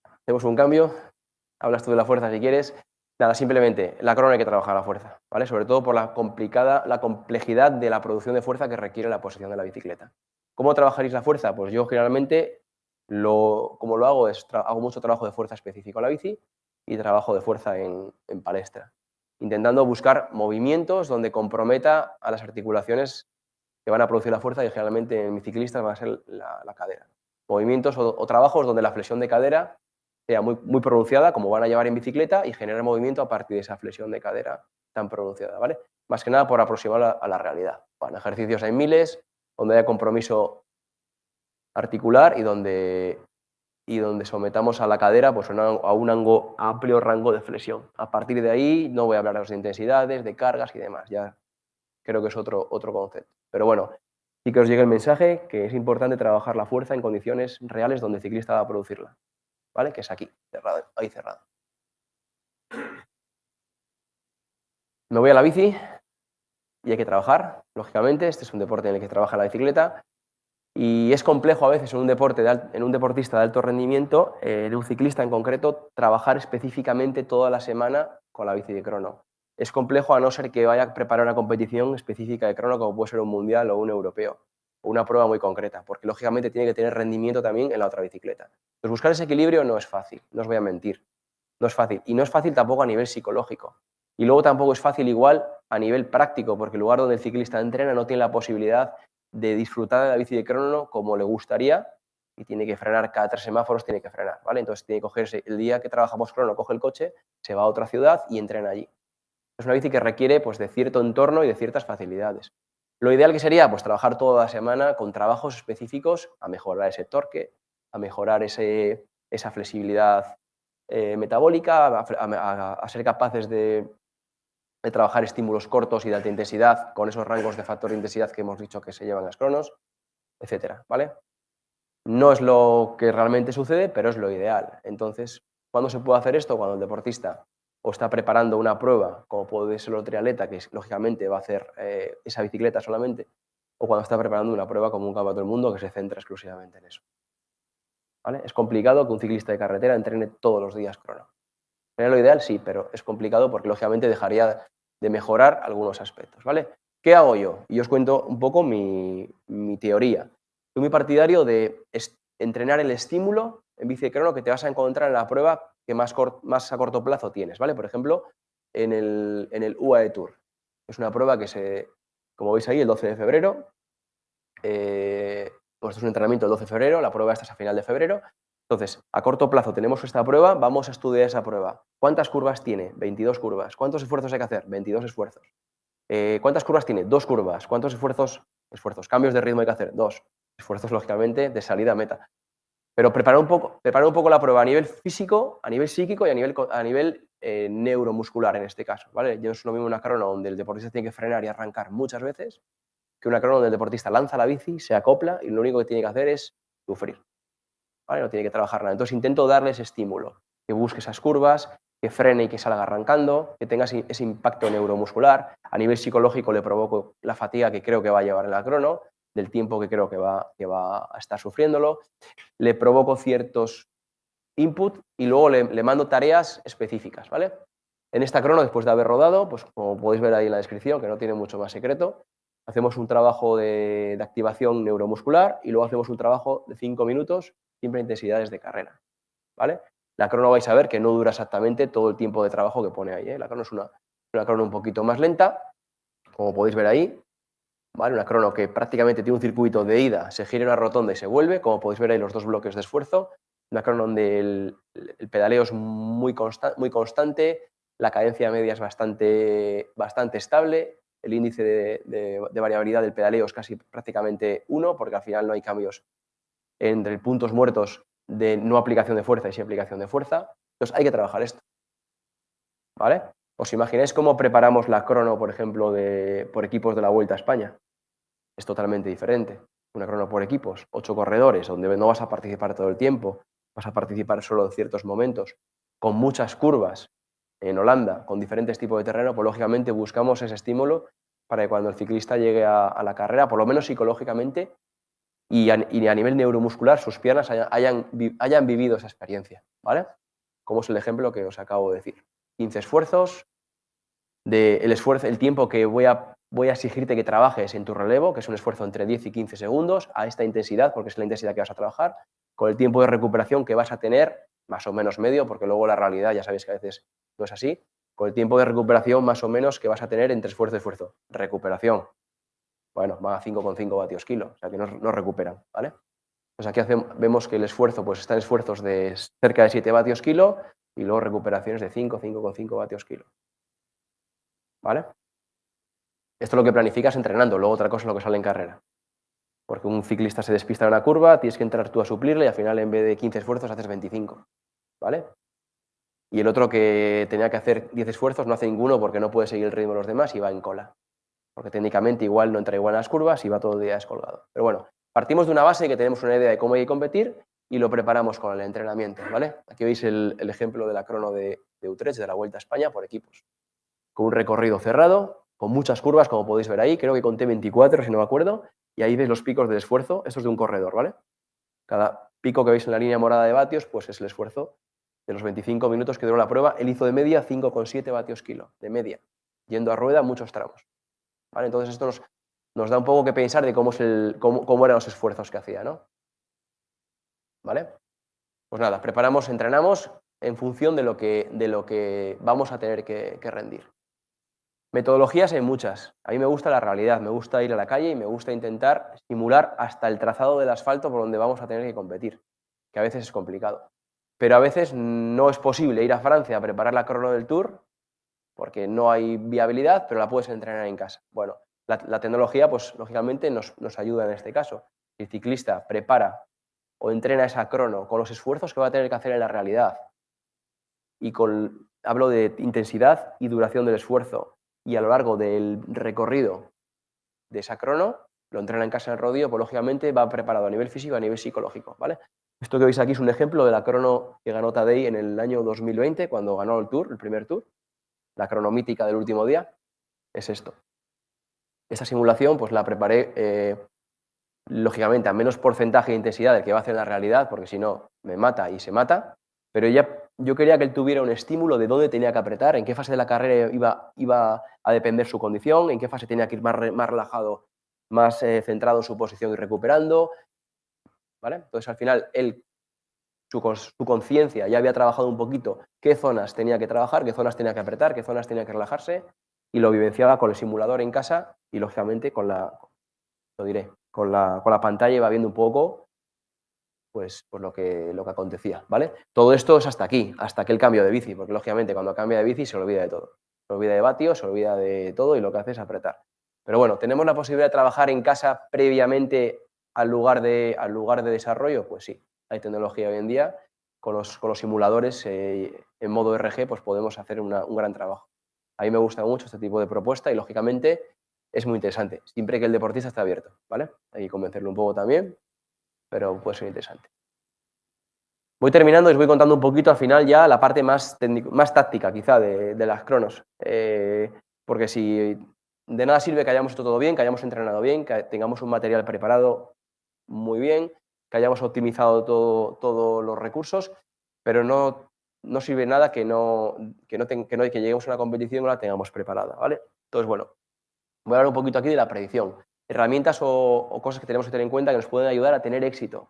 hacemos un cambio, hablas tú de la fuerza si quieres. Nada, simplemente, la crono hay que trabajar la fuerza, ¿vale? Sobre todo por la complejidad de la producción de fuerza que requiere la posición de la bicicleta. ¿Cómo trabajaréis la fuerza? Pues yo generalmente, como lo hago, hago mucho trabajo de fuerza específico a la bici y trabajo de fuerza en palestra, intentando buscar movimientos donde comprometa a las articulaciones que van a producir la fuerza y generalmente en biciclistas va a ser la cadera. Movimientos o trabajos donde la flexión de cadera sea muy pronunciada, como van a llevar en bicicleta, y generar movimiento a partir de esa flexión de cadera tan pronunciada, ¿vale? Más que nada por aproximar a la realidad. Bueno, ejercicios hay miles, donde haya compromiso articular y donde sometamos a la cadera pues, a un amplio rango de flexión. A partir de ahí no voy a hablaros de intensidades, de cargas y demás, ya creo que es otro concepto. Pero bueno, sí que os llega el mensaje que es importante trabajar la fuerza en condiciones reales donde el ciclista va a producirla, ¿vale? Que es aquí, cerrado, ahí cerrado. Me voy a la bici y hay que trabajar, lógicamente. Este es un deporte en el que trabaja la bicicleta y es complejo a veces en un deportista de alto rendimiento, en un ciclista en concreto, trabajar específicamente toda la semana con la bici de crono. Es complejo a no ser que vaya a preparar una competición específica de crono como puede ser un mundial o un europeo o una prueba muy concreta, porque lógicamente tiene que tener rendimiento también en la otra bicicleta. Entonces buscar ese equilibrio no es fácil, no os voy a mentir, no es fácil y no es fácil tampoco a nivel psicológico. Y luego tampoco es fácil igual a nivel práctico, porque el lugar donde el ciclista entrena no tiene la posibilidad de disfrutar de la bici de crono como le gustaría y tiene que frenar cada 3 semáforos, tiene que frenar, ¿vale? Entonces tiene que cogerse, el día que trabajamos crono, coge el coche, se va a otra ciudad y entrena allí. Es una bici que requiere pues, de cierto entorno y de ciertas facilidades. Lo ideal que sería pues, trabajar toda la semana con trabajos específicos a mejorar ese torque, a mejorar esa flexibilidad metabólica, a ser capaces de trabajar estímulos cortos y de alta intensidad con esos rangos de factor de intensidad que hemos dicho que se llevan las cronos, etcétera, ¿vale? No es lo que realmente sucede, pero es lo ideal. Entonces, ¿cuándo se puede hacer esto? Cuando el deportista o está preparando una prueba, como puede ser el triatleta, que lógicamente va a hacer esa bicicleta solamente, o cuando está preparando una prueba como un campeonato del mundo que se centra exclusivamente en eso, ¿vale? Es complicado que un ciclista de carretera entrene todos los días crono. ¿Sería lo ideal? Sí, pero es complicado porque lógicamente dejaría de mejorar algunos aspectos, ¿vale? ¿Qué hago yo? Y os cuento un poco mi teoría. Soy muy partidario de entrenar el estímulo en bici de crono que te vas a encontrar en la prueba que más a corto plazo tienes, ¿vale? Por ejemplo, en el UAE Tour. Es una prueba que como veis ahí, el 12 de febrero. Pues esto es un entrenamiento el 12 de febrero, la prueba esta es a final de febrero. Entonces, a corto plazo tenemos esta prueba, vamos a estudiar esa prueba. ¿Cuántas curvas tiene? 22 curvas. ¿Cuántos esfuerzos hay que hacer? 22 esfuerzos. ¿Cuántas curvas tiene? 2 curvas. ¿Cuántos esfuerzos? Cambios de ritmo hay que hacer? 2. Esfuerzos, lógicamente, de salida a meta. Pero preparar un poco la prueba a nivel físico, a nivel psíquico y a nivel neuromuscular en este caso, ¿vale? Yo es lo mismo una crono donde el deportista tiene que frenar y arrancar muchas veces que una crono donde el deportista lanza la bici, se acopla y lo único que tiene que hacer es sufrir, ¿vale? No tiene que trabajar nada. Entonces intento darle ese estímulo, que busque esas curvas, que frene y que salga arrancando, que tenga ese impacto neuromuscular. A nivel psicológico le provoco la fatiga que creo que va a llevar en la crono, del tiempo que creo que va a estar sufriéndolo. Le provoco ciertos input y luego le mando tareas específicas, ¿vale? En esta crono, después de haber rodado, pues como podéis ver ahí en la descripción, que no tiene mucho más secreto, hacemos un trabajo de activación neuromuscular y luego hacemos un trabajo de 5 minutos, siempre intensidades de carrera, ¿vale? La crono vais a ver que no dura exactamente todo el tiempo de trabajo que pone ahí, ¿eh? La crono es una crono un poquito más lenta, como podéis ver ahí, ¿vale? Una crono que prácticamente tiene un circuito de ida, se gira una rotonda y se vuelve, como podéis ver ahí los 2 bloques de esfuerzo. Una crono donde el pedaleo es muy constante, la cadencia media es bastante estable, el índice de variabilidad del pedaleo es casi prácticamente 1, porque al final no hay cambios entre puntos muertos de no aplicación de fuerza y sí aplicación de fuerza. Entonces hay que trabajar esto, ¿vale? ¿Os imagináis cómo preparamos la crono, por ejemplo, por equipos de la Vuelta a España? Es totalmente diferente. Una crono por equipos, 8 corredores, donde no vas a participar todo el tiempo, vas a participar solo en ciertos momentos, con muchas curvas en Holanda, con diferentes tipos de terreno, pues lógicamente buscamos ese estímulo para que cuando el ciclista llegue a la carrera, por lo menos psicológicamente y a nivel neuromuscular, sus piernas hayan vivido esa experiencia, ¿vale? Como es el ejemplo que os acabo de decir. 15 esfuerzos, el tiempo que voy a exigirte que trabajes en tu relevo, que es un esfuerzo entre 10 y 15 segundos, a esta intensidad, porque es la intensidad que vas a trabajar, con el tiempo de recuperación que vas a tener, más o menos medio, porque luego la realidad ya sabéis que a veces no es así, con el tiempo de recuperación más o menos que vas a tener entre esfuerzo y esfuerzo. Recuperación. Bueno, van a 5,5 vatios kilo, o sea que no recuperan, ¿vale? Pues aquí vemos que el esfuerzo, pues están esfuerzos de cerca de 7 vatios kilo y luego recuperaciones de 5,5 vatios kilo, ¿vale? Esto es lo que planificas entrenando, luego otra cosa es lo que sale en carrera. Porque un ciclista se despista en una curva, tienes que entrar tú a suplirle y al final en vez de 15 esfuerzos haces 25, ¿vale? Y el otro que tenía que hacer 10 esfuerzos no hace ninguno porque no puede seguir el ritmo de los demás y va en cola. Porque técnicamente igual no entra igual en las curvas y va todo el día descolgado. Pero bueno, partimos de una base que tenemos una idea de cómo hay que competir y lo preparamos con el entrenamiento, ¿vale? Aquí veis el ejemplo de la crono de Utrecht, de la Vuelta a España por equipos. Con un recorrido cerrado, con muchas curvas, como podéis ver ahí, creo que conté 24 si no me acuerdo, y ahí veis los picos del esfuerzo, esto es de un corredor, ¿vale? Cada pico que veis en la línea morada de vatios, pues es el esfuerzo de los 25 minutos que duró la prueba. Él hizo de media 5,7 vatios kilo, de media, yendo a rueda muchos tramos, ¿vale? Entonces esto nos da un poco que pensar de cómo eran los esfuerzos que hacía, ¿no? ¿Vale? Pues nada, preparamos, entrenamos en función de lo que vamos a tener que rendir. Metodologías hay muchas. A mí me gusta la realidad, me gusta ir a la calle y me gusta intentar simular hasta el trazado del asfalto por donde vamos a tener que competir, que a veces es complicado. Pero a veces no es posible ir a Francia a preparar la crono del Tour porque no hay viabilidad, pero la puedes entrenar en casa. Bueno, la tecnología, pues lógicamente nos ayuda en este caso. Si el ciclista prepara o entrena esa crono con los esfuerzos que va a tener que hacer en la realidad y hablo de intensidad y duración del esfuerzo, y a lo largo del recorrido de esa crono, lo entrena en casa en el rodillo, pues lógicamente va preparado a nivel físico y a nivel psicológico, ¿vale? Esto que veis aquí es un ejemplo de la crono que ganó Tadej en el año 2020, cuando ganó el Tour, el primer Tour, la crono mítica del último día, es esto. Esta simulación pues la preparé, lógicamente, a menos porcentaje de intensidad del que va a hacer en la realidad, porque si no, me mata y se mata, pero yo quería que él tuviera un estímulo de dónde tenía que apretar, en qué fase de la carrera iba a depender su condición, en qué fase tenía que ir más relajado, más centrado en su posición y recuperando, ¿vale? Entonces, al final, él, su conciencia ya había trabajado un poquito qué zonas tenía que trabajar, qué zonas tenía que apretar, qué zonas tenía que relajarse, y lo vivenciaba con el simulador en casa y, lógicamente, con la pantalla iba viendo un poco pues lo que acontecía, ¿vale? Todo esto es hasta aquí, hasta aquel cambio de bici, porque lógicamente cuando cambia de bici se olvida de todo. Se olvida de vatios, se olvida de todo y lo que hace es apretar. Pero bueno, ¿tenemos la posibilidad de trabajar en casa previamente al lugar de desarrollo? Pues sí, hay tecnología hoy en día. Con los simuladores en modo RG pues podemos hacer un gran trabajo. A mí me gusta mucho este tipo de propuesta y lógicamente es muy interesante, siempre que el deportista esté abierto, ¿vale? Hay que convencerlo un poco también, pero puede ser interesante. Voy terminando y os voy contando un poquito al final ya la parte más táctica quizá de las cronos, porque si de nada sirve que hayamos hecho todo bien, que hayamos entrenado bien, que tengamos un material preparado muy bien, que hayamos optimizado todos los recursos, pero no sirve nada que lleguemos a una competición y no la tengamos preparada, ¿vale? Entonces, bueno, voy a hablar un poquito aquí de la predicción, herramientas o cosas que tenemos que tener en cuenta que nos pueden ayudar a tener éxito.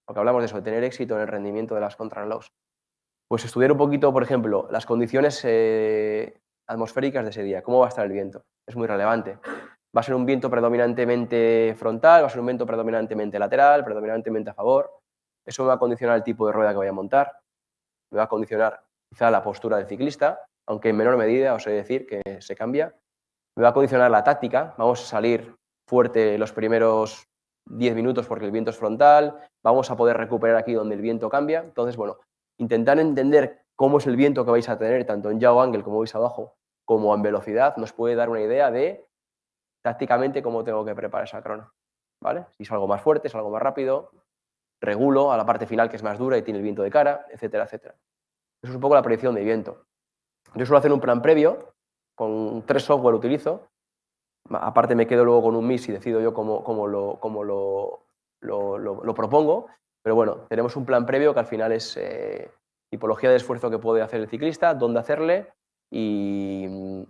Porque hablamos de eso, de tener éxito en el rendimiento de las contrarreloj. Pues estudiar un poquito, por ejemplo, las condiciones atmosféricas de ese día, cómo va a estar el viento, es muy relevante. Va a ser un viento predominantemente frontal, va a ser un viento predominantemente lateral, predominantemente a favor. Eso me va a condicionar el tipo de rueda que voy a montar, me va a condicionar quizá la postura del ciclista, aunque en menor medida os he de decir que se cambia. Me va a condicionar la táctica, vamos a salir fuerte los primeros 10 minutos porque el viento es frontal, vamos a poder recuperar aquí donde el viento cambia. Entonces, bueno, intentar entender cómo es el viento que vais a tener, tanto en yaw angle, como veis abajo, como en velocidad, nos puede dar una idea de tácticamente cómo tengo que preparar esa crono, ¿vale? Si es algo más fuerte, es algo más rápido, regulo a la parte final que es más dura y tiene el viento de cara, etcétera, etcétera. Eso es un poco la predicción de viento. Yo suelo hacer un plan previo, con 3 software utilizo, aparte me quedo luego con un mix y decido yo cómo lo propongo, pero bueno, tenemos un plan previo que al final es tipología de esfuerzo que puede hacer el ciclista, dónde hacerle y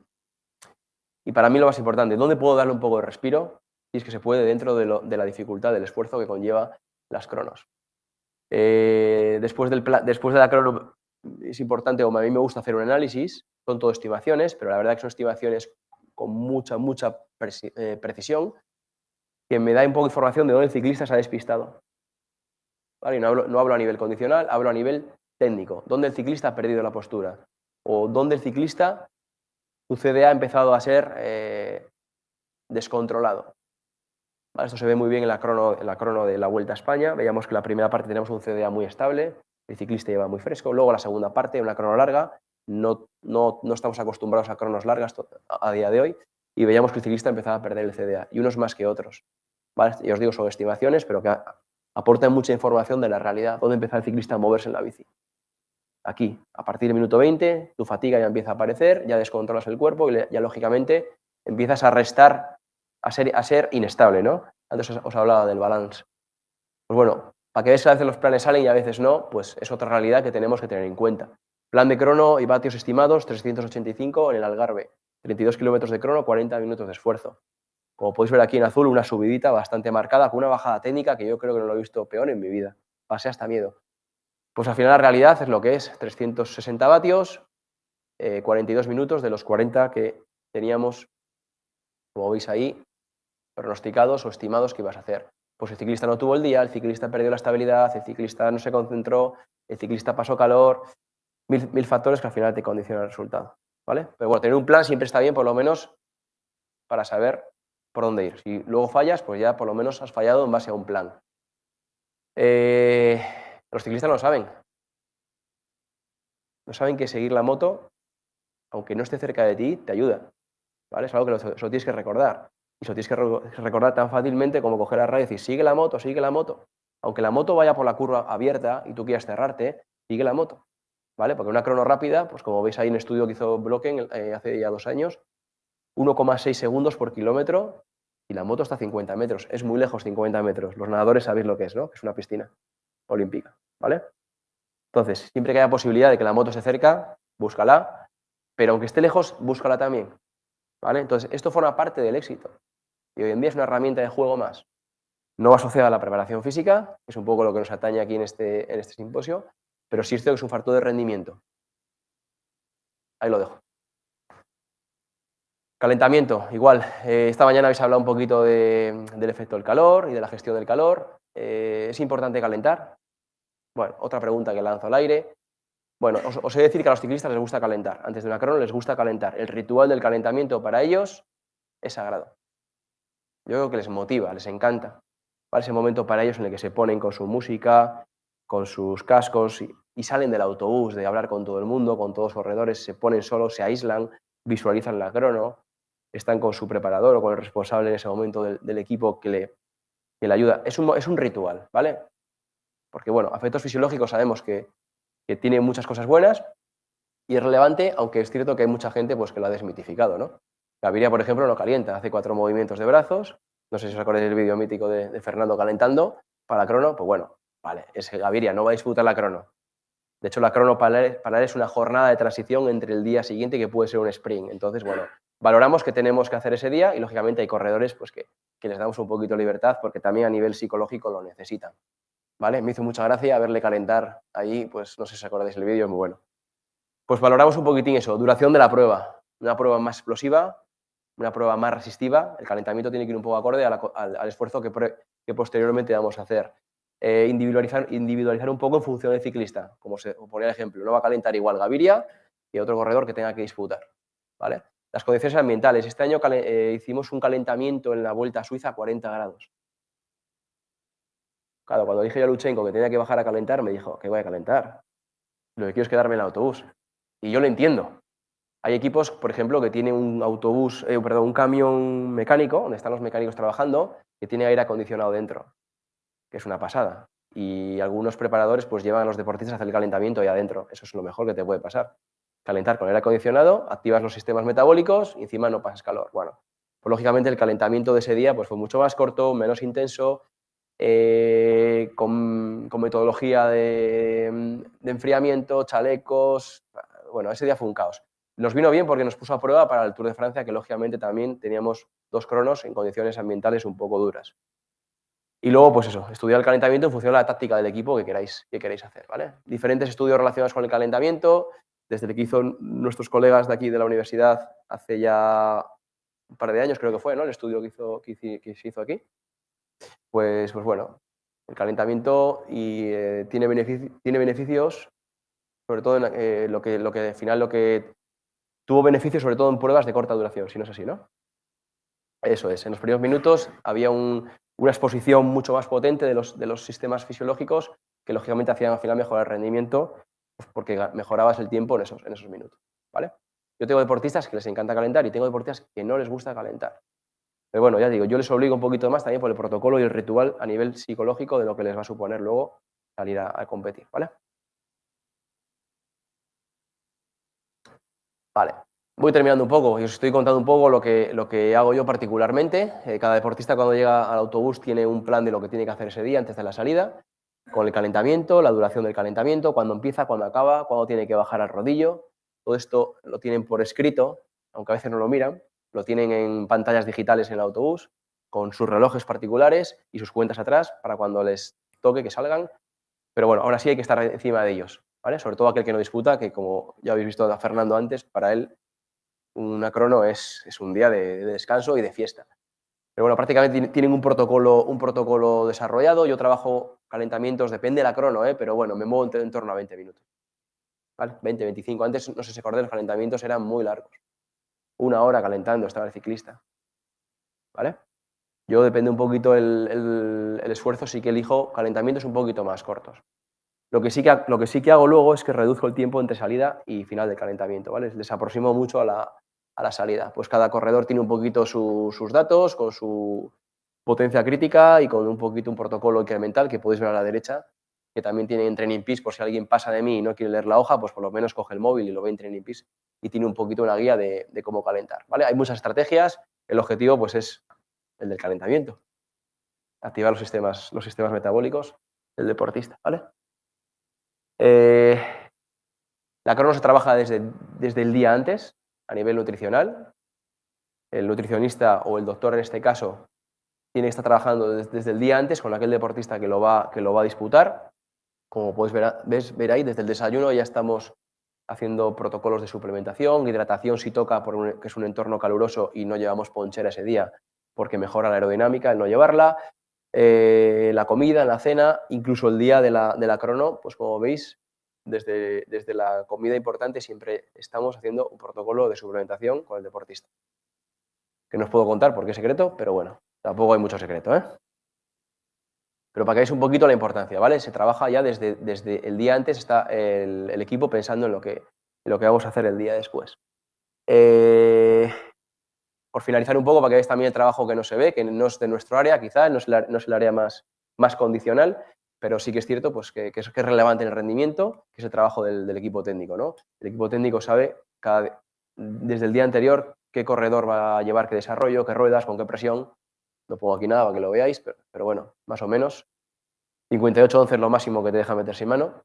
para mí lo más importante, dónde puedo darle un poco de respiro, si es que se puede, dentro de la dificultad del esfuerzo que conlleva las cronos. Después de la crono es importante, como a mí me gusta hacer un análisis, son todo estimaciones, pero la verdad que son estimaciones con mucha precisión, que me da un poco de información de dónde el ciclista se ha despistado. ¿Vale? Y no hablo a nivel condicional, hablo a nivel técnico. ¿Dónde el ciclista ha perdido la postura? O dónde el ciclista, su CDA ha empezado a ser descontrolado. ¿Vale? Esto se ve muy bien en la crono de la Vuelta a España. Veíamos que en la primera parte tenemos un CDA muy estable, el ciclista lleva muy fresco. Luego la segunda parte, una crono larga, no estamos acostumbrados a cronos largas a día de hoy, y veíamos que el ciclista empezaba a perder el CDA, y unos más que otros. ¿Vale? Y os digo, son estimaciones, pero que aportan mucha información de la realidad, dónde empieza el ciclista a moverse en la bici. Aquí, a partir del minuto 20, tu fatiga ya empieza a aparecer, ya descontrolas el cuerpo y ya lógicamente empiezas a restar, a ser inestable, ¿no? Antes os hablaba del balance. Pues bueno, para que veáis que a veces los planes salen y a veces no, pues es otra realidad que tenemos que tener en cuenta. Plan de crono y vatios estimados, 385 en el Algarve. 32 kilómetros de crono, 40 minutos de esfuerzo. Como podéis ver aquí en azul, una subidita bastante marcada con una bajada técnica que yo creo que no lo he visto peor en mi vida. Pasé hasta miedo. Pues al final la realidad es lo que es, 360 vatios, 42 minutos de los 40 que teníamos, como veis ahí, pronosticados o estimados que ibas a hacer. Pues el ciclista no tuvo el día, el ciclista perdió la estabilidad, el ciclista no se concentró, el ciclista pasó calor, mil factores que al final te condicionan el resultado, ¿vale? Pero bueno, tener un plan siempre está bien, por lo menos para saber por dónde ir. Si luego fallas, pues ya por lo menos has fallado en base a un plan. Los ciclistas no lo saben. No saben que seguir la moto, aunque no esté cerca de ti, te ayuda, ¿vale? Es algo que lo tienes que recordar. Y eso tienes que recordar tan fácilmente como coger la radio y decir, sigue la moto, sigue la moto. Aunque la moto vaya por la curva abierta y tú quieras cerrarte, sigue la moto, ¿vale? Porque una crono rápida, pues como veis ahí en un estudio que hizo Blocken hace ya 2 años, 1,6 segundos por kilómetro y la moto está a 50 metros. Es muy lejos 50 metros. Los nadadores sabéis lo que es, ¿no? Que es una piscina olímpica, ¿vale? Entonces, siempre que haya posibilidad de que la moto esté cerca, búscala, pero aunque esté lejos, búscala también, ¿vale? Entonces, esto forma parte del éxito y hoy en día es una herramienta de juego más. No va asociada a la preparación física, que es un poco lo que nos atañe aquí en este simposio, pero sí esto es un factor de rendimiento. Ahí lo dejo. Calentamiento, igual. Esta mañana habéis hablado un poquito del efecto del calor y de la gestión del calor. ¿Es importante calentar? Bueno, otra pregunta que lanzo al aire. Bueno, os he de decir que a los ciclistas les gusta calentar. Antes de una crono les gusta calentar. El ritual del calentamiento para ellos es sagrado. Yo creo que les motiva, les encanta. ¿Vale? Ese momento para ellos en el que se ponen con su música, con sus cascos y salen del autobús, de hablar con todo el mundo, con todos los corredores, se ponen solos, se aíslan, visualizan la crono, están con su preparador o con el responsable en ese momento del equipo que le ayuda. Es un ritual, ¿vale? Porque, bueno, a efectos fisiológicos sabemos que tiene muchas cosas buenas y es relevante, aunque es cierto que hay mucha gente pues, que lo ha desmitificado, ¿no? Gaviria, por ejemplo, no calienta, hace 4 movimientos de brazos. No sé si os acordáis del vídeo mítico de Fernando calentando para la crono. Pues bueno, vale, es Gaviria, no va a disputar la crono. De hecho, la crono para él es una jornada de transición entre el día siguiente que puede ser un sprint. Entonces, bueno, valoramos que tenemos que hacer ese día y, lógicamente, hay corredores pues, que les damos un poquito de libertad porque también a nivel psicológico lo necesitan. ¿Vale? Me hizo mucha gracia verle calentar ahí, pues no sé si os acordáis del vídeo, es muy bueno. Pues valoramos un poquitín eso, duración de la prueba. Una prueba más explosiva, una prueba más resistiva. El calentamiento tiene que ir un poco acorde al esfuerzo que posteriormente vamos a hacer. Individualizar un poco en función del ciclista. Como ponía el ejemplo, no va a calentar igual Gaviria que otro corredor que tenga que disputar. ¿Vale? Las condiciones ambientales. Este año hicimos un calentamiento en la Vuelta a Suiza a 40 grados. Claro, cuando dije yo a Luchenko que tenía que bajar a calentar, me dijo, ¿qué voy a calentar? Lo que quiero es quedarme en el autobús. Y yo lo entiendo. Hay equipos, por ejemplo, que tienen un camión mecánico, donde están los mecánicos trabajando, que tiene aire acondicionado dentro, que es una pasada. Y algunos preparadores pues llevan a los deportistas a hacer el calentamiento ahí adentro. Eso es lo mejor que te puede pasar. Calentar con aire acondicionado, activas los sistemas metabólicos y encima no pasas calor. Bueno, pues lógicamente el calentamiento de ese día pues, fue mucho más corto, menos intenso, con metodología de enfriamiento, chalecos. Bueno, ese día fue un caos. Nos vino bien porque nos puso a prueba para el Tour de Francia, que lógicamente también teníamos 2 cronos en condiciones ambientales un poco duras. Y luego, pues eso, estudiar el calentamiento en función de la táctica del equipo que queráis hacer, ¿vale? Diferentes estudios relacionados con el calentamiento, desde el que hizo nuestros colegas de aquí de la universidad hace ya un par de años, creo que fue, ¿no? El estudio que se hizo aquí. pues bueno, el calentamiento tiene beneficios, sobre todo en lo que al final tuvo beneficios sobre todo en pruebas de corta duración, si no es así, ¿no? Eso es, en los primeros minutos había una exposición mucho más potente de los sistemas fisiológicos que lógicamente hacían al final mejorar el rendimiento, pues porque mejorabas el tiempo en esos minutos, ¿vale? Yo tengo deportistas que les encanta calentar y tengo deportistas que no les gusta calentar. Pero bueno, ya digo, yo les obligo un poquito más también por el protocolo y el ritual a nivel psicológico de lo que les va a suponer luego salir a competir, ¿vale? Vale, voy terminando un poco y os estoy contando un poco lo que hago yo particularmente. Cada deportista cuando llega al autobús tiene un plan de lo que tiene que hacer ese día antes de la salida, con el calentamiento, la duración del calentamiento, cuándo empieza, cuándo acaba, cuándo tiene que bajar al rodillo. Todo esto lo tienen por escrito, aunque a veces no lo miran, lo tienen en pantallas digitales en el autobús, con sus relojes particulares y sus cuentas atrás para cuando les toque que salgan. Pero bueno, ahora sí hay que estar encima de ellos, ¿vale? Sobre todo aquel que no disputa, que como ya habéis visto a Fernando antes, para él una crono es un día de descanso y de fiesta. Pero bueno, prácticamente tienen un protocolo desarrollado. Yo trabajo calentamientos, depende de la crono, pero bueno, me muevo en torno a 20 minutos. ¿Vale? 20, 25. Antes, no sé si acordáis, los calentamientos eran muy largos. 1 hora calentando estaba el ciclista. ¿Vale? Yo depende un poquito el esfuerzo, sí que elijo calentamientos un poquito más cortos. Lo que sí que hago luego es que reduzco el tiempo entre salida y final del calentamiento, ¿vale? Les aproximo mucho a la salida. Pues cada corredor tiene un poquito sus datos, con su potencia crítica y con un poquito un protocolo incremental que podéis ver a la derecha, que también tiene en Training Peaks, por si alguien pasa de mí y no quiere leer la hoja, pues por lo menos coge el móvil y lo ve en Training Peaks y tiene un poquito una guía de cómo calentar, ¿vale? Hay muchas estrategias, el objetivo pues es el del calentamiento, activar los sistemas metabólicos del deportista, ¿vale? La crono se trabaja desde el día antes, a nivel nutricional. El nutricionista o el doctor, en este caso, tiene que estar trabajando desde el día antes con aquel deportista que lo va a disputar. Como podéis ver ahí, desde el desayuno ya estamos haciendo protocolos de suplementación, hidratación si toca, que es un entorno caluroso y no llevamos ponchera ese día, porque mejora la aerodinámica el no llevarla. La comida, la cena, incluso el día de la crono, pues como veis, desde la comida importante siempre estamos haciendo un protocolo de suplementación con el deportista. Que no os puedo contar porque es secreto, pero bueno, tampoco hay mucho secreto, ¿eh? Pero para que veáis un poquito la importancia, ¿vale? Se trabaja ya desde el día antes, está el equipo pensando en lo que vamos a hacer el día después. Por finalizar un poco, para que veáis también el trabajo que no se ve, que no es de nuestro área, quizás, no es el área más condicional, pero sí que es cierto pues, que es relevante en el rendimiento, que es el trabajo del equipo técnico, ¿no? El equipo técnico sabe desde el día anterior qué corredor va a llevar qué desarrollo, qué ruedas, con qué presión. No pongo aquí nada para que lo veáis, pero bueno, más o menos. 58-11 es lo máximo que te deja meter sin mano.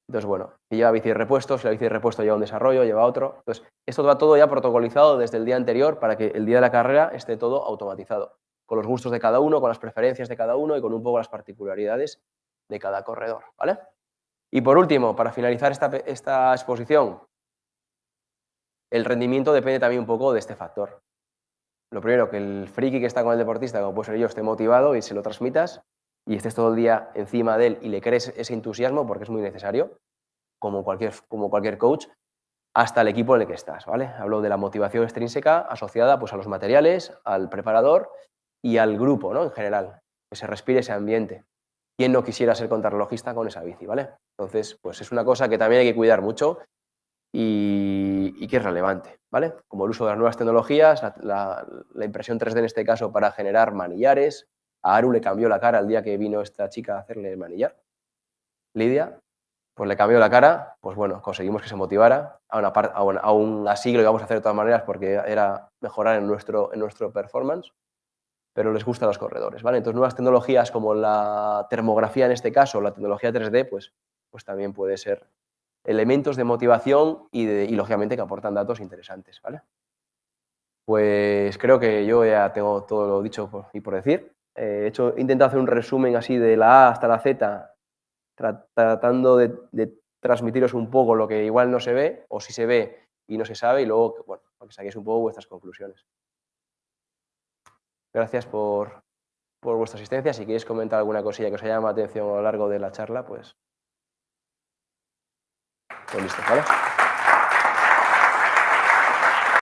Entonces, bueno, si lleva bici de repuesto, si la bici de repuesto lleva un desarrollo, lleva otro. Entonces, esto va todo ya protocolizado desde el día anterior para que el día de la carrera esté todo automatizado, con los gustos de cada uno, con las preferencias de cada uno y con un poco las particularidades de cada corredor, ¿vale? Y por último, para finalizar esta exposición, el rendimiento depende también un poco de este factor. Lo primero, que el friki que está con el deportista, como puede ser yo, esté motivado y se lo transmitas y estés todo el día encima de él y le crees ese entusiasmo porque es muy necesario, como cualquier coach, hasta el equipo en el que estás, ¿vale? Hablo de la motivación extrínseca asociada pues, a los materiales, al preparador y al grupo, ¿no? En general, que se respire ese ambiente. ¿Quién no quisiera ser contrarrelojista con esa bici, ¿vale? Entonces, pues es una cosa que también hay que cuidar mucho y que es relevante, ¿vale? Como el uso de las nuevas tecnologías, la impresión 3D en este caso para generar manillares. A Aru le cambió la cara el día que vino esta chica a hacerle el manillar, Lidia, pues le cambió la cara, pues bueno, conseguimos que se motivara, aún así lo íbamos a hacer de todas maneras porque era mejorar en nuestro performance, pero les gustan los corredores, ¿vale? Entonces nuevas tecnologías como la termografía en este caso, la tecnología 3D, pues también puede ser elementos de motivación y lógicamente que aportan datos interesantes, ¿vale? Pues creo que yo ya tengo todo lo dicho por decir. He intentado hacer un resumen así de la A hasta la Z, tratando de transmitiros un poco lo que igual no se ve, o si se ve y no se sabe, y luego, bueno, para que saquéis un poco vuestras conclusiones. Gracias por por vuestra asistencia. Si queréis comentar alguna cosilla que os haya llamado la atención a lo largo de la charla, pues listo, ¿vale?